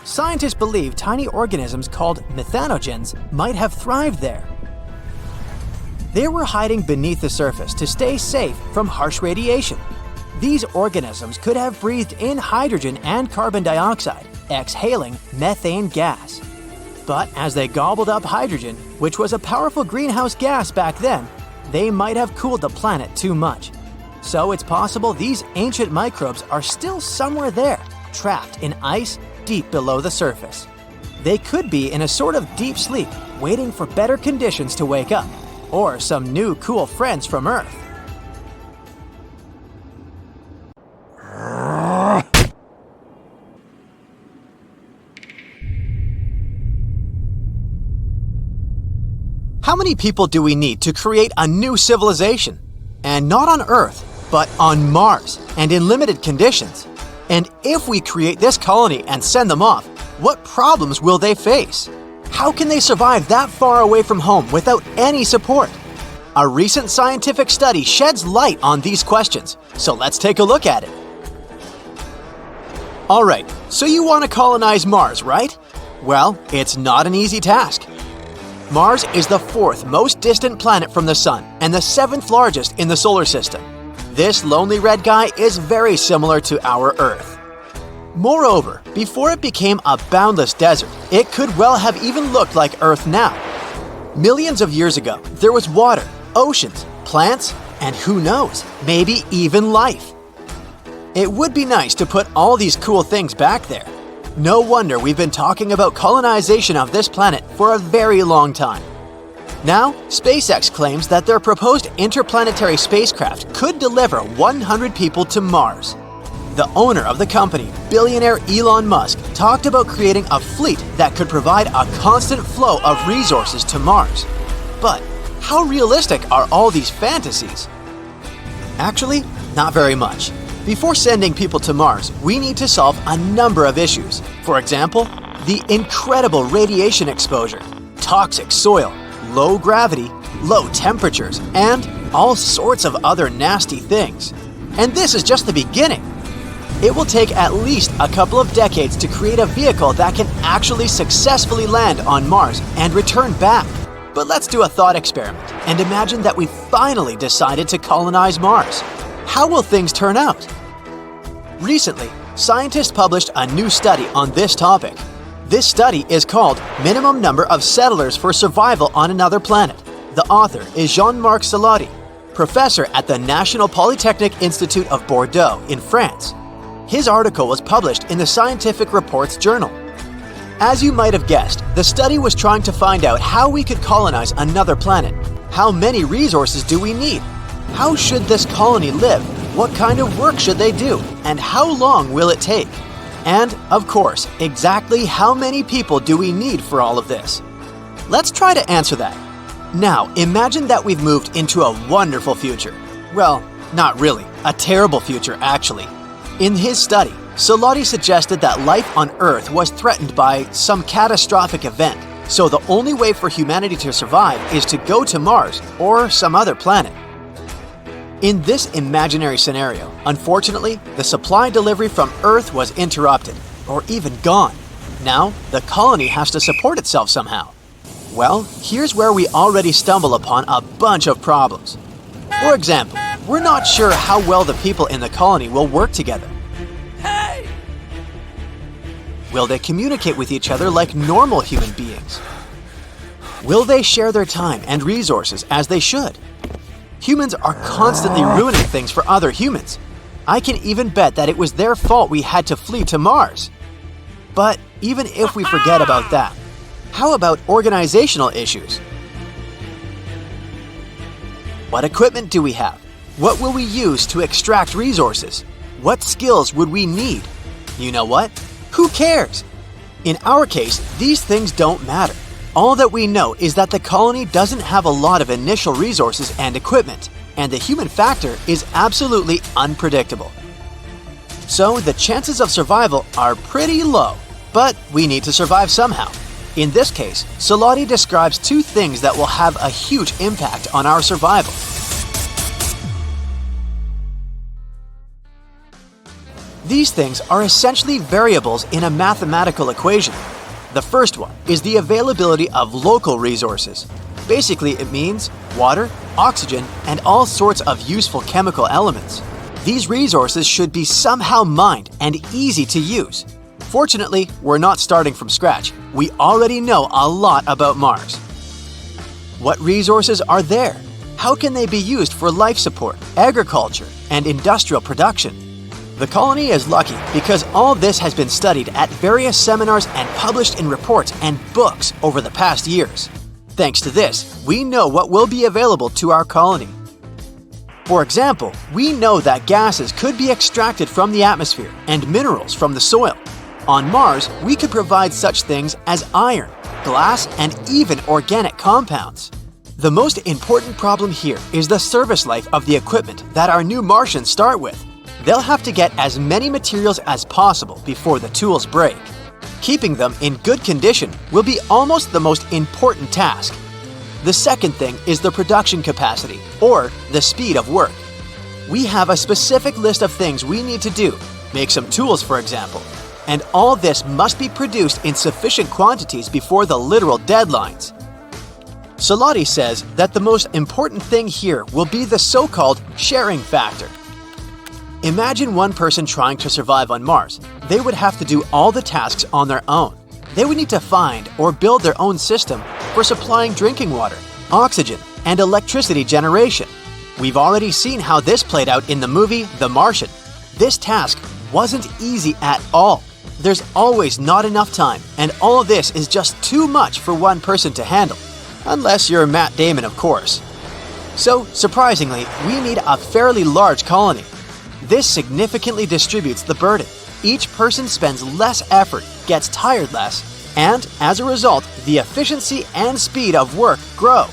Scientists believe tiny organisms called methanogens might have thrived there. They were hiding beneath the surface to stay safe from harsh radiation. These organisms could have breathed in hydrogen and carbon dioxide, exhaling methane gas. But as they gobbled up hydrogen, which was a powerful greenhouse gas back then, they might have cooled the planet too much. So it's possible these ancient microbes are still somewhere there, trapped in ice deep below the surface. They could be in a sort of deep sleep, waiting for better conditions to wake up, or some new cool friends from Earth. How many people do we need to create a new civilization? And not on Earth, but on Mars, and in limited conditions. And if we create this colony and send them off, what problems will they face? How can they survive that far away from home without any support? A recent scientific study sheds light on these questions, so let's take a look at it. Alright, so you want to colonize Mars, right? Well, it's not an easy task. Mars is the 4th most distant planet from the Sun and the 7th largest in the solar system. This lonely red guy is very similar to our Earth. Moreover, before it became a boundless desert, it could well have even looked like Earth now. Millions of years ago, there was water, oceans, plants, and who knows, maybe even life. It would be nice to put all these cool things back there. No wonder we've been talking about colonization of this planet for a very long time. Now, SpaceX claims that their proposed interplanetary spacecraft could deliver 100 people to Mars. The owner of the company, billionaire Elon Musk, talked about creating a fleet that could provide a constant flow of resources to Mars. But how realistic are all these fantasies? Actually, not very much. Before sending people to Mars, we need to solve a number of issues. For example, the incredible radiation exposure, toxic soil, low gravity, low temperatures, and all sorts of other nasty things. And this is just the beginning. It will take at least a couple of decades to create a vehicle that can actually successfully land on Mars and return back. But let's do a thought experiment and imagine that we finally decided to colonize Mars. How will things turn out? Recently, scientists published a new study on this topic. This study is called Minimum Number of Settlers for Survival on Another Planet. The author is Jean-Marc Salotti, professor at the National Polytechnic Institute of Bordeaux in France. His article was published in the Scientific Reports journal. As you might have guessed, the study was trying to find out how we could colonize another planet. How many resources do we need? How should this colony live? What kind of work should they do? And how long will it take? And, of course, exactly how many people do we need for all of this? Let's try to answer that. Now, imagine that we've moved into a wonderful future. Well, not really. A terrible future, actually. In his study, Salotti suggested that life on Earth was threatened by some catastrophic event, so the only way for humanity to survive is to go to Mars or some other planet. In this imaginary scenario, unfortunately, the supply delivery from Earth was interrupted, or even gone. Now, the colony has to support itself somehow. Well, here's where we already stumble upon a bunch of problems. For example, we're not sure how well the people in the colony will work together. Will they communicate with each other like normal human beings? Will they share their time and resources as they should? Humans are constantly ruining things for other humans. I can even bet that it was their fault we had to flee to Mars. But even if we forget about that, how about organizational issues? What equipment do we have? What will we use to extract resources? What skills would we need? You know what? Who cares? In our case, these things don't matter. All that we know is that the colony doesn't have a lot of initial resources and equipment, and the human factor is absolutely unpredictable. So the chances of survival are pretty low, but we need to survive somehow. In this case, Salotti describes two things that will have a huge impact on our survival. These things are essentially variables in a mathematical equation. The first one is the availability of local resources. Basically, it means water, oxygen, and all sorts of useful chemical elements. These resources should be somehow mined and easy to use. Fortunately, we're not starting from scratch. We already know a lot about Mars. What resources are there? How can they be used for life support, agriculture, and industrial production? The colony is lucky because all this has been studied at various seminars and published in reports and books over the past years. Thanks to this, we know what will be available to our colony. For example, we know that gases could be extracted from the atmosphere and minerals from the soil. On Mars, we could provide such things as iron, glass, and even organic compounds. The most important problem here is the service life of the equipment that our new Martians start with. They'll have to get as many materials as possible before the tools break. Keeping them in good condition will be almost the most important task. The second thing is the production capacity, or the speed of work. We have a specific list of things we need to do, make some tools for example, and all this must be produced in sufficient quantities before the literal deadlines. Salotti says that the most important thing here will be the so-called sharing factor. Imagine one person trying to survive on Mars. They would have to do all the tasks on their own. They would need to find or build their own system for supplying drinking water, oxygen, and electricity generation. We've already seen how this played out in the movie The Martian. This task wasn't easy at all. There's always not enough time, and all of this is just too much for one person to handle. Unless you're Matt Damon, of course. So, surprisingly, we need a fairly large colony. This significantly distributes the burden. Each person spends less effort, gets tired less, and as a result, the efficiency and speed of work grow.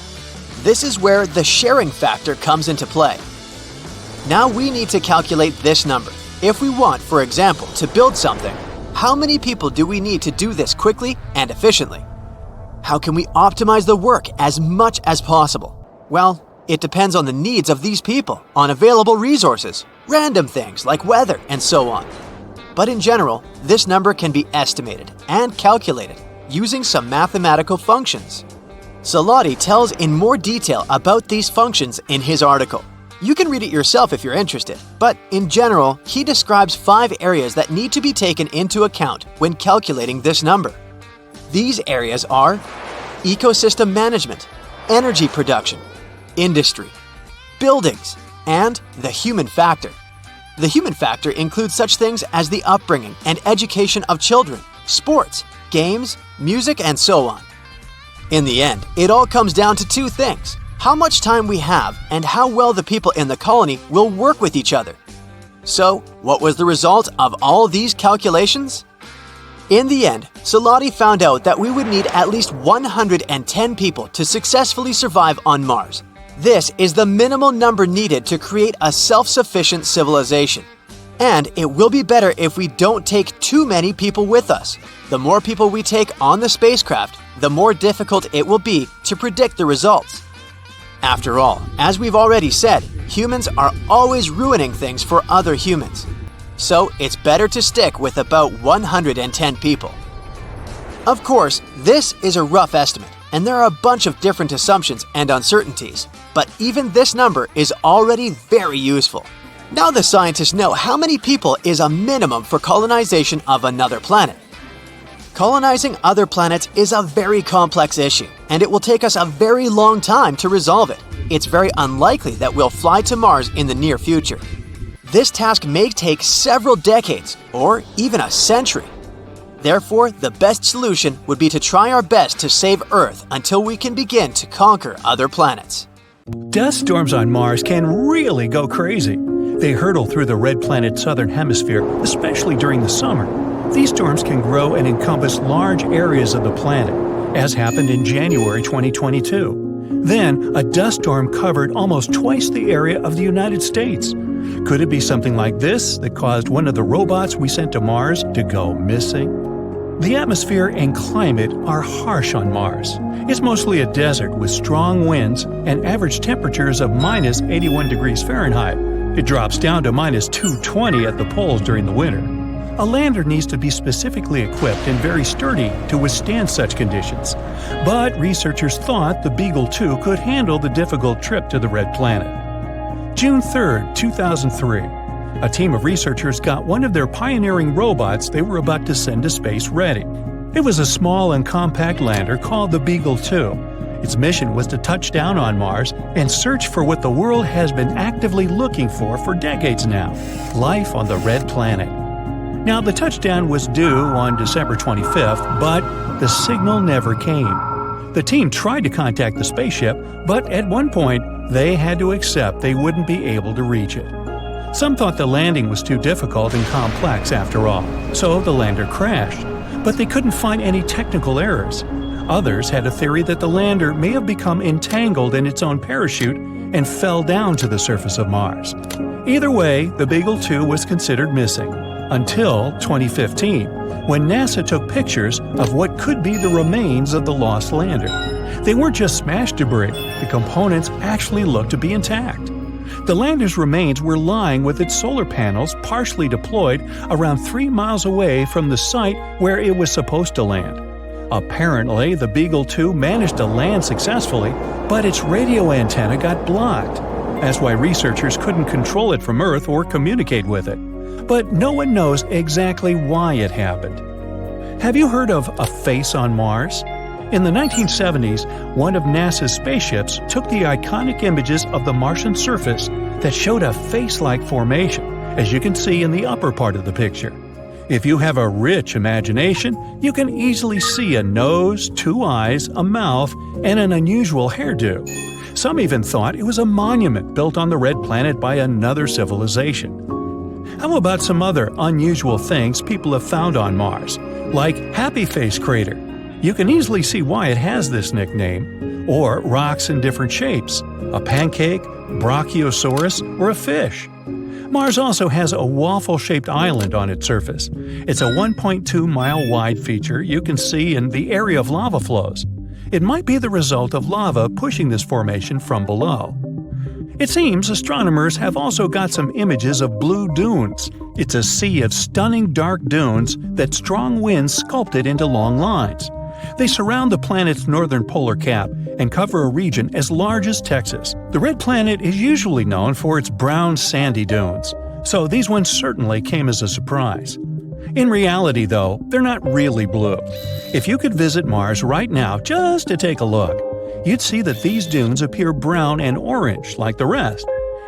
This is where the sharing factor comes into play. Now we need to calculate this number. If we want, for example, to build something, how many people do we need to do this quickly and efficiently? How can we optimize the work as much as possible? Well, it depends on the needs of these people, on available resources, random things like weather, and so on. But in general, this number can be estimated and calculated using some mathematical functions. Salati tells in more detail about these functions in his article. You can read it yourself if you're interested, but in general, he describes 5 areas that need to be taken into account when calculating this number. These areas are ecosystem management, energy production, industry, buildings, and the human factor. The human factor includes such things as the upbringing and education of children, sports, games, music, and so on. In the end, it all comes down to 2 things: how much time we have and how well the people in the colony will work with each other. So, what was the result of all these calculations? In the end, Salati found out that we would need at least 110 people to successfully survive on Mars. This is the minimal number needed to create a self-sufficient civilization. And it will be better if we don't take too many people with us. The more people we take on the spacecraft, the more difficult it will be to predict the results. After all, as we've already said, humans are always ruining things for other humans. So it's better to stick with about 110 people. Of course, this is a rough estimate, and there are a bunch of different assumptions and uncertainties, but even this number is already very useful. Now the scientists know how many people is a minimum for colonization of another planet. Colonizing other planets is a very complex issue, and it will take us a very long time to resolve it. It's very unlikely that we'll fly to Mars in the near future. This task may take several decades, or even a century. Therefore, the best solution would be to try our best to save Earth until we can begin to conquer other planets. Dust storms on Mars can really go crazy. They hurtle through the red planet's southern hemisphere, especially during the summer. These storms can grow and encompass large areas of the planet, as happened in January 2022. Then, a dust storm covered almost twice the area of the United States. Could it be something like this that caused one of the robots we sent to Mars to go missing? The atmosphere and climate are harsh on Mars. It's mostly a desert with strong winds and average temperatures of minus 81 degrees Fahrenheit. It drops down to minus 220 at the poles during the winter. A lander needs to be specifically equipped and very sturdy to withstand such conditions. But researchers thought the Beagle 2 could handle the difficult trip to the red planet. June 3, 2003. A team of researchers got one of their pioneering robots they were about to send to space ready. It was a small and compact lander called the Beagle 2. Its mission was to touch down on Mars and search for what the world has been actively looking for decades now: life on the red planet. Now, the touchdown was due on December 25th, but the signal never came. The team tried to contact the spaceship, but at one point, they had to accept they wouldn't be able to reach it. Some thought the landing was too difficult and complex after all, so the lander crashed. But they couldn't find any technical errors. Others had a theory that the lander may have become entangled in its own parachute and fell down to the surface of Mars. Either way, the Beagle 2 was considered missing, until 2015, when NASA took pictures of what could be the remains of the lost lander. They weren't just smashed debris, the components actually looked to be intact. The lander's remains were lying with its solar panels partially deployed around 3 miles away from the site where it was supposed to land. Apparently, the Beagle 2 managed to land successfully, but its radio antenna got blocked. That's why researchers couldn't control it from Earth or communicate with it. But no one knows exactly why it happened. Have you heard of a face on Mars? In the 1970s, one of NASA's spaceships took the iconic images of the Martian surface that showed a face-like formation, as you can see in the upper part of the picture. If you have a rich imagination, you can easily see a nose, 2 eyes, a mouth, and an unusual hairdo. Some even thought it was a monument built on the red planet by another civilization. How about some other unusual things people have found on Mars, like Happy Face Crater? You can easily see why it has this nickname. Or rocks in different shapes, a pancake, brachiosaurus, or a fish. Mars also has a waffle-shaped island on its surface. It's a 1.2-mile-wide feature you can see in the area of lava flows. It might be the result of lava pushing this formation from below. It seems astronomers have also got some images of blue dunes. It's a sea of stunning dark dunes that strong winds sculpted into long lines. They surround the planet's northern polar cap and cover a region as large as Texas. The red planet is usually known for its brown sandy dunes, so these ones certainly came as a surprise. In reality, though, they're not really blue. If you could visit Mars right now just to take a look, you'd see that these dunes appear brown and orange like the rest.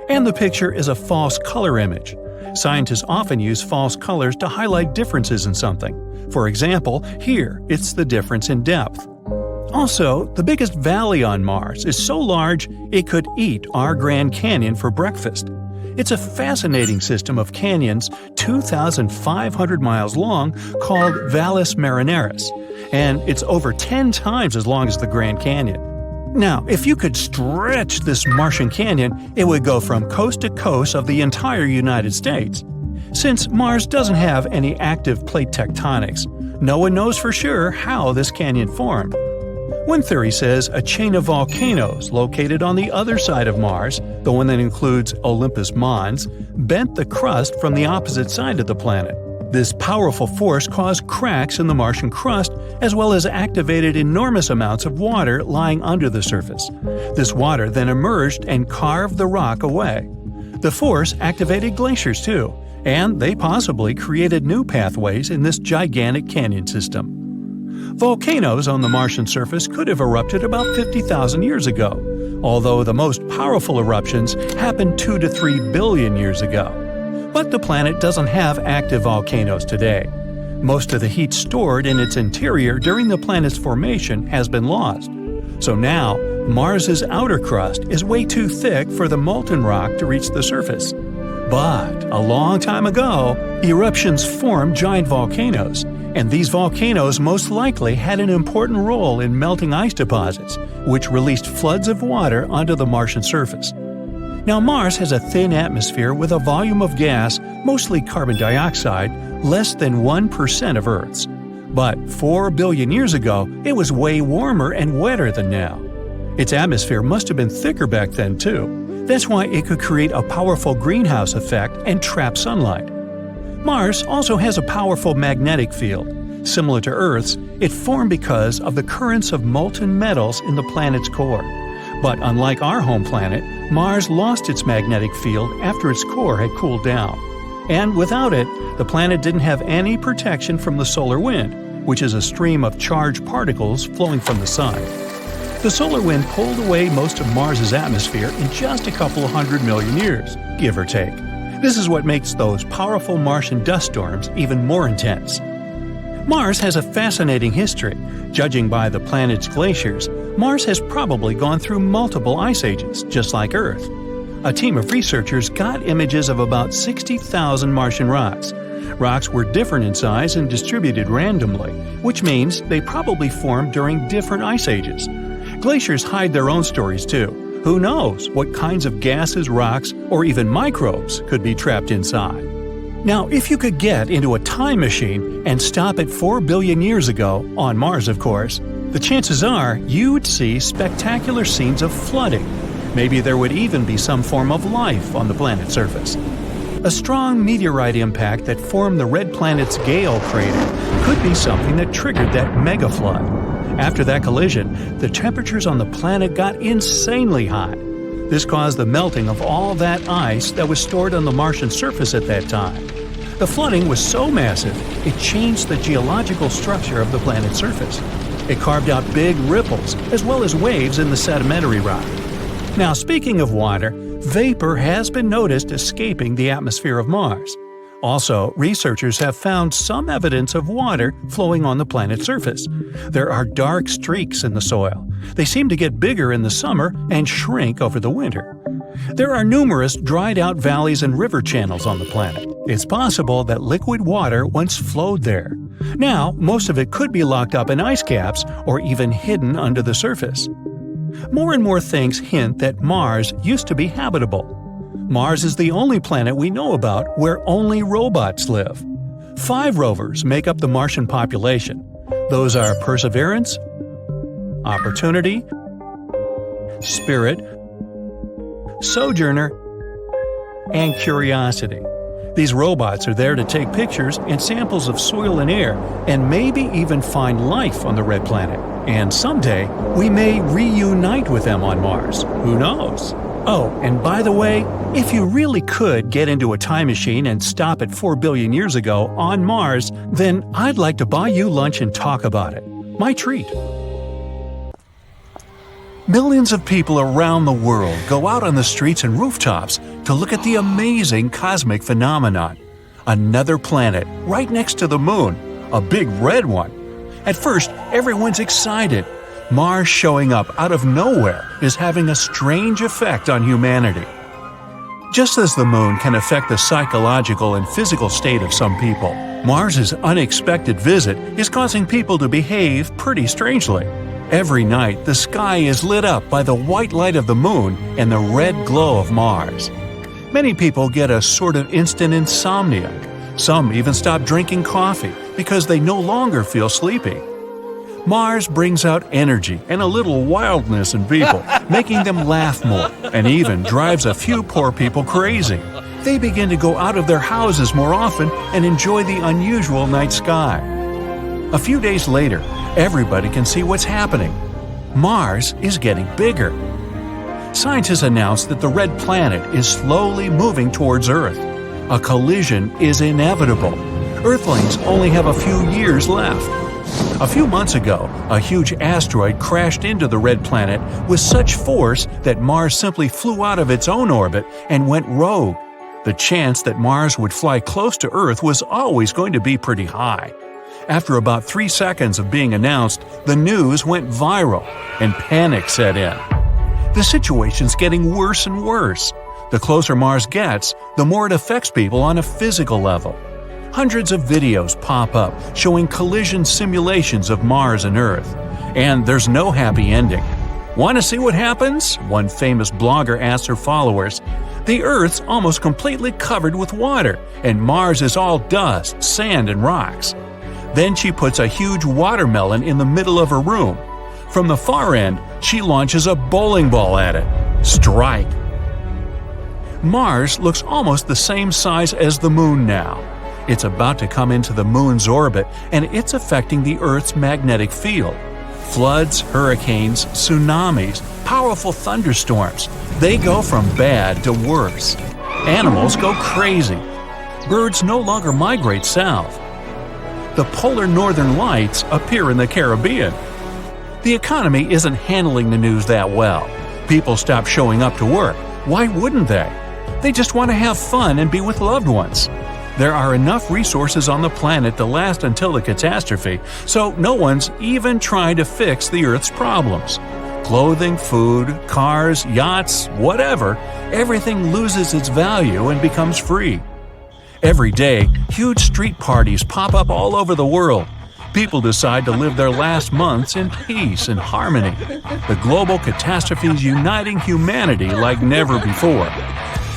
And the picture is a false color image. Scientists often use false colors to highlight differences in something. For example, here it's the difference in depth. Also, the biggest valley on Mars is so large it could eat our Grand Canyon for breakfast. It's a fascinating system of canyons 2,500 miles long called Valles Marineris, and it's over 10 times as long as the Grand Canyon. Now, if you could stretch this Martian canyon, it would go from coast to coast of the entire United States. Since Mars doesn't have any active plate tectonics, no one knows for sure how this canyon formed. One theory says a chain of volcanoes located on the other side of Mars, the one that includes Olympus Mons, bent the crust from the opposite side of the planet. This powerful force caused cracks in the Martian crust as well as activated enormous amounts of water lying under the surface. This water then emerged and carved the rock away. The force activated glaciers too, and they possibly created new pathways in this gigantic canyon system. Volcanoes on the Martian surface could have erupted about 50,000 years ago, although the most powerful eruptions happened 2 to 3 billion years ago. But the planet doesn't have active volcanoes today. Most of the heat stored in its interior during the planet's formation has been lost. So now, Mars's outer crust is way too thick for the molten rock to reach the surface. But a long time ago, eruptions formed giant volcanoes, and these volcanoes most likely had an important role in melting ice deposits, which released floods of water onto the Martian surface. Now, Mars has a thin atmosphere with a volume of gas, mostly carbon dioxide, less than 1% of Earth's. But 4 billion years ago, it was way warmer and wetter than now. Its atmosphere must have been thicker back then, too. That's why it could create a powerful greenhouse effect and trap sunlight. Mars also has a powerful magnetic field. Similar to Earth's, it formed because of the currents of molten metals in the planet's core. But unlike our home planet, Mars lost its magnetic field after its core had cooled down. And without it, the planet didn't have any protection from the solar wind, which is a stream of charged particles flowing from the sun. The solar wind pulled away most of Mars's atmosphere in just a couple of 100 million years, give or take. This is what makes those powerful Martian dust storms even more intense. Mars has a fascinating history. Judging by the planet's glaciers, Mars has probably gone through multiple ice ages, just like Earth. A team of researchers got images of about 60,000 Martian rocks. Rocks were different in size and distributed randomly, which means they probably formed during different ice ages. Glaciers hide their own stories too. Who knows what kinds of gases, rocks, or even microbes could be trapped inside? Now, if you could get into a time machine and stop at 4 billion years ago, on Mars of course, the chances are you'd see spectacular scenes of flooding. Maybe there would even be some form of life on the planet's surface. A strong meteorite impact that formed the red planet's Gale crater could be something that triggered that mega flood. After that collision, the temperatures on the planet got insanely hot. This caused the melting of all that ice that was stored on the Martian surface at that time. The flooding was so massive, it changed the geological structure of the planet's surface. It carved out big ripples, as well as waves in the sedimentary rock. Now, speaking of water, vapor has been noticed escaping the atmosphere of Mars. Also, researchers have found some evidence of water flowing on the planet's surface. There are dark streaks in the soil. They seem to get bigger in the summer and shrink over the winter. There are numerous dried-out valleys and river channels on the planet. It's possible that liquid water once flowed there. Now, most of it could be locked up in ice caps or even hidden under the surface. More and more things hint that Mars used to be habitable. Mars is the only planet we know about where only robots live. 5 rovers make up the Martian population. Those are Perseverance, Opportunity, Spirit, Sojourner, and Curiosity. These robots are there to take pictures and samples of soil and air, and maybe even find life on the red planet. And someday, we may reunite with them on Mars. Who knows? Oh, and by the way, if you really could get into a time machine and stop at 4 billion years ago on Mars, then I'd like to buy you lunch and talk about it. My treat. Millions of people around the world go out on the streets and rooftops to look at the amazing cosmic phenomenon. Another planet right next to the moon, a big red one. At first, everyone's excited. Mars showing up out of nowhere is having a strange effect on humanity. Just as the moon can affect the psychological and physical state of some people, Mars's unexpected visit is causing people to behave pretty strangely. Every night, the sky is lit up by the white light of the moon and the red glow of Mars. Many people get a sort of instant insomnia. Some even stop drinking coffee because they no longer feel sleepy. Mars brings out energy and a little wildness in people, making them laugh more, and even drives a few poor people crazy. They begin to go out of their houses more often and enjoy the unusual night sky. A few days later, everybody can see what's happening. Mars is getting bigger. Scientists announced that the red planet is slowly moving towards Earth. A collision is inevitable. Earthlings only have a few years left. A few months ago, a huge asteroid crashed into the red planet with such force that Mars simply flew out of its own orbit and went rogue. The chance that Mars would fly close to Earth was always going to be pretty high. After about 3 seconds of being announced, the news went viral, and panic set in. The situation's getting worse and worse. The closer Mars gets, the more it affects people on a physical level. Hundreds of videos pop up showing collision simulations of Mars and Earth. And there's no happy ending. Want to see what happens? One famous blogger asked her followers. The Earth's almost completely covered with water, and Mars is all dust, sand, and rocks. Then she puts a huge watermelon in the middle of her room. From the far end, she launches a bowling ball at it. Strike! Mars looks almost the same size as the Moon now. It's about to come into the Moon's orbit, and it's affecting the Earth's magnetic field. Floods, hurricanes, tsunamis, powerful thunderstorms. They go from bad to worse. Animals go crazy. Birds no longer migrate south. The polar northern lights appear in the Caribbean. The economy isn't handling the news that well. People stop showing up to work. Why wouldn't they? They just want to have fun and be with loved ones. There are enough resources on the planet to last until the catastrophe, so no one's even trying to fix the Earth's problems. Clothing, food, cars, yachts, whatever, everything loses its value and becomes free. Every day, huge street parties pop up all over the world. People decide to live their last months in peace and harmony. The global catastrophe is uniting humanity like never before.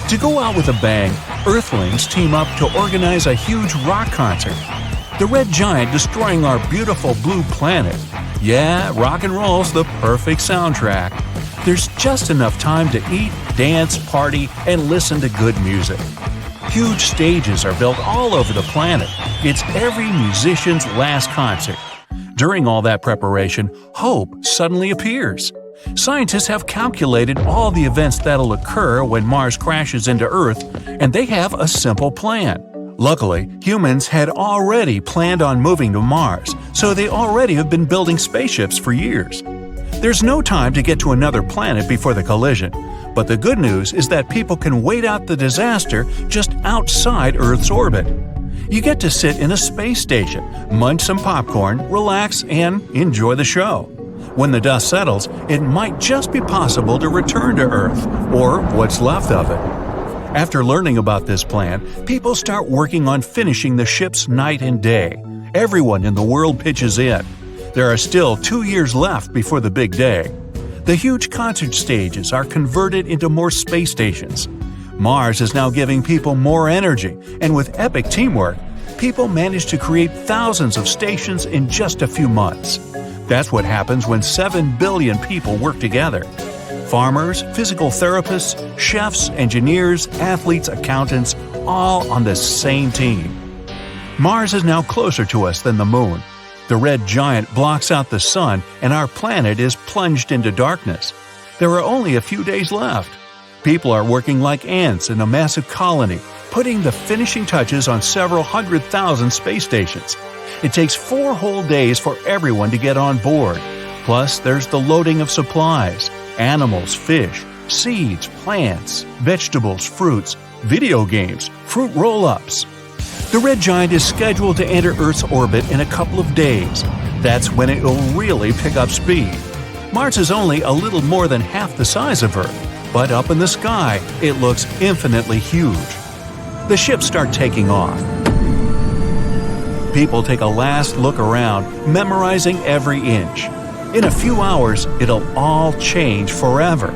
To go out with a bang, Earthlings team up to organize a huge rock concert. The red giant destroying our beautiful blue planet. Yeah, rock and roll's the perfect soundtrack. There's just enough time to eat, dance, party, and listen to good music. Huge stages are built all over the planet. It's every musician's last concert. During all that preparation, hope suddenly appears. Scientists have calculated all the events that'll occur when Mars crashes into Earth, and they have a simple plan. Luckily, humans had already planned on moving to Mars, so they already have been building spaceships for years. There's no time to get to another planet before the collision, but the good news is that people can wait out the disaster just outside Earth's orbit. You get to sit in a space station, munch some popcorn, relax, and enjoy the show. When the dust settles, it might just be possible to return to Earth, or what's left of it. After learning about this plan, people start working on finishing the ships night and day. Everyone in the world pitches in. There are still 2 years left before the big day. The huge concert stages are converted into more space stations. Mars is now giving people more energy, and with epic teamwork, people manage to create thousands of stations in just a few months. That's what happens when 7 billion people work together. Farmers, physical therapists, chefs, engineers, athletes, accountants, all on the same team. Mars is now closer to us than the Moon. The red giant blocks out the sun, and our planet is plunged into darkness. There are only a few days left. People are working like ants in a massive colony, putting the finishing touches on several 100,000 space stations. It takes 4 whole days for everyone to get on board. Plus, there's the loading of supplies: animals, fish, seeds, plants, vegetables, fruits, video games, fruit roll-ups. The red giant is scheduled to enter Earth's orbit in a couple of days. That's when it will really pick up speed. Mars is only a little more than half the size of Earth, but up in the sky, it looks infinitely huge. The ships start taking off. People take a last look around, memorizing every inch. In a few hours, it'll all change forever.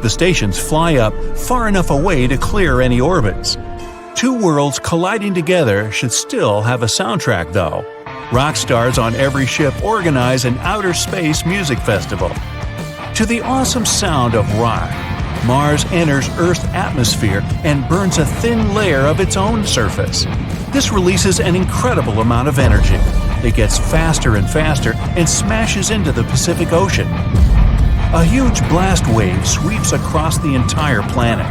The stations fly up far enough away to clear any orbits. 2 worlds colliding together should still have a soundtrack, though. Rock stars on every ship organize an outer space music festival. To the awesome sound of rock, Mars enters Earth's atmosphere and burns a thin layer of its own surface. This releases an incredible amount of energy. It gets faster and faster and smashes into the Pacific Ocean. A huge blast wave sweeps across the entire planet.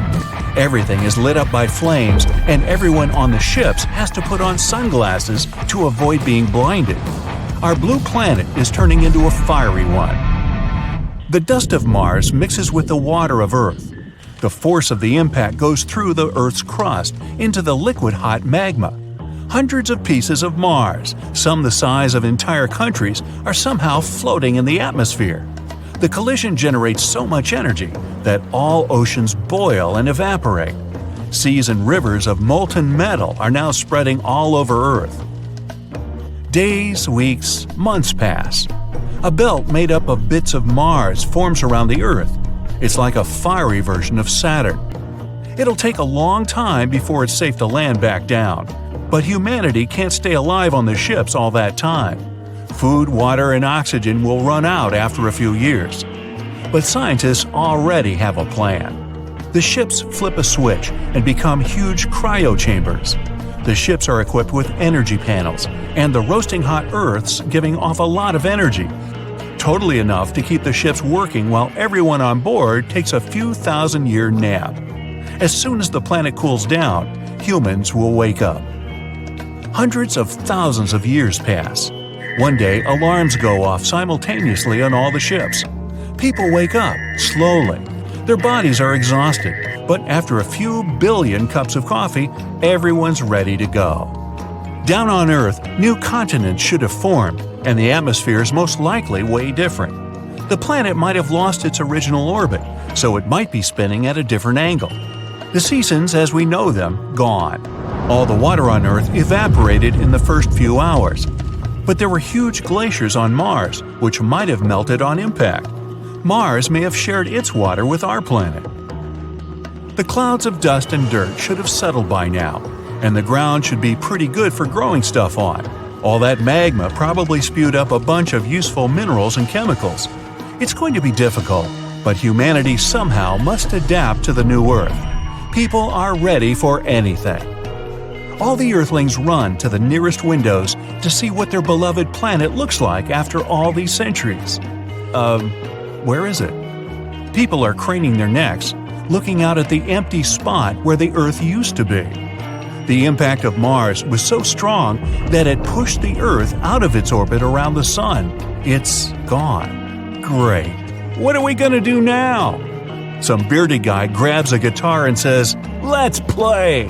Everything is lit up by flames, and everyone on the ships has to put on sunglasses to avoid being blinded. Our blue planet is turning into a fiery one. The dust of Mars mixes with the water of Earth. The force of the impact goes through the Earth's crust into the liquid hot magma. Hundreds of pieces of Mars, some the size of entire countries, are somehow floating in the atmosphere. The collision generates so much energy that all oceans boil and evaporate. Seas and rivers of molten metal are now spreading all over Earth. Days, weeks, months pass. A belt made up of bits of Mars forms around the Earth. It's like a fiery version of Saturn. It'll take a long time before it's safe to land back down, but humanity can't stay alive on the ships all that time. Food, water, and oxygen will run out after a few years. But scientists already have a plan. The ships flip a switch and become huge cryo chambers. The ships are equipped with energy panels, and the roasting hot Earth's giving off a lot of energy. Totally enough to keep the ships working while everyone on board takes a few thousand-year nap. As soon as the planet cools down, humans will wake up. Hundreds of thousands of years pass. One day, alarms go off simultaneously on all the ships. People wake up, slowly. Their bodies are exhausted, but after a few billion cups of coffee, everyone's ready to go. Down on Earth, new continents should have formed, and the atmosphere is most likely way different. The planet might have lost its original orbit, so it might be spinning at a different angle. The seasons as we know them, gone. All the water on Earth evaporated in the first few hours. But there were huge glaciers on Mars, which might have melted on impact. Mars may have shared its water with our planet. The clouds of dust and dirt should have settled by now, and the ground should be pretty good for growing stuff on. All that magma probably spewed up a bunch of useful minerals and chemicals. It's going to be difficult, but humanity somehow must adapt to the new Earth. People are ready for anything. All the Earthlings run to the nearest windows to see what their beloved planet looks like after all these centuries. Where is it? People are craning their necks, looking out at the empty spot where the Earth used to be. The impact of Mars was so strong that it pushed the Earth out of its orbit around the Sun. It's gone. Great. What are we gonna do now?" Some bearded guy grabs a guitar and says, "Let's play!"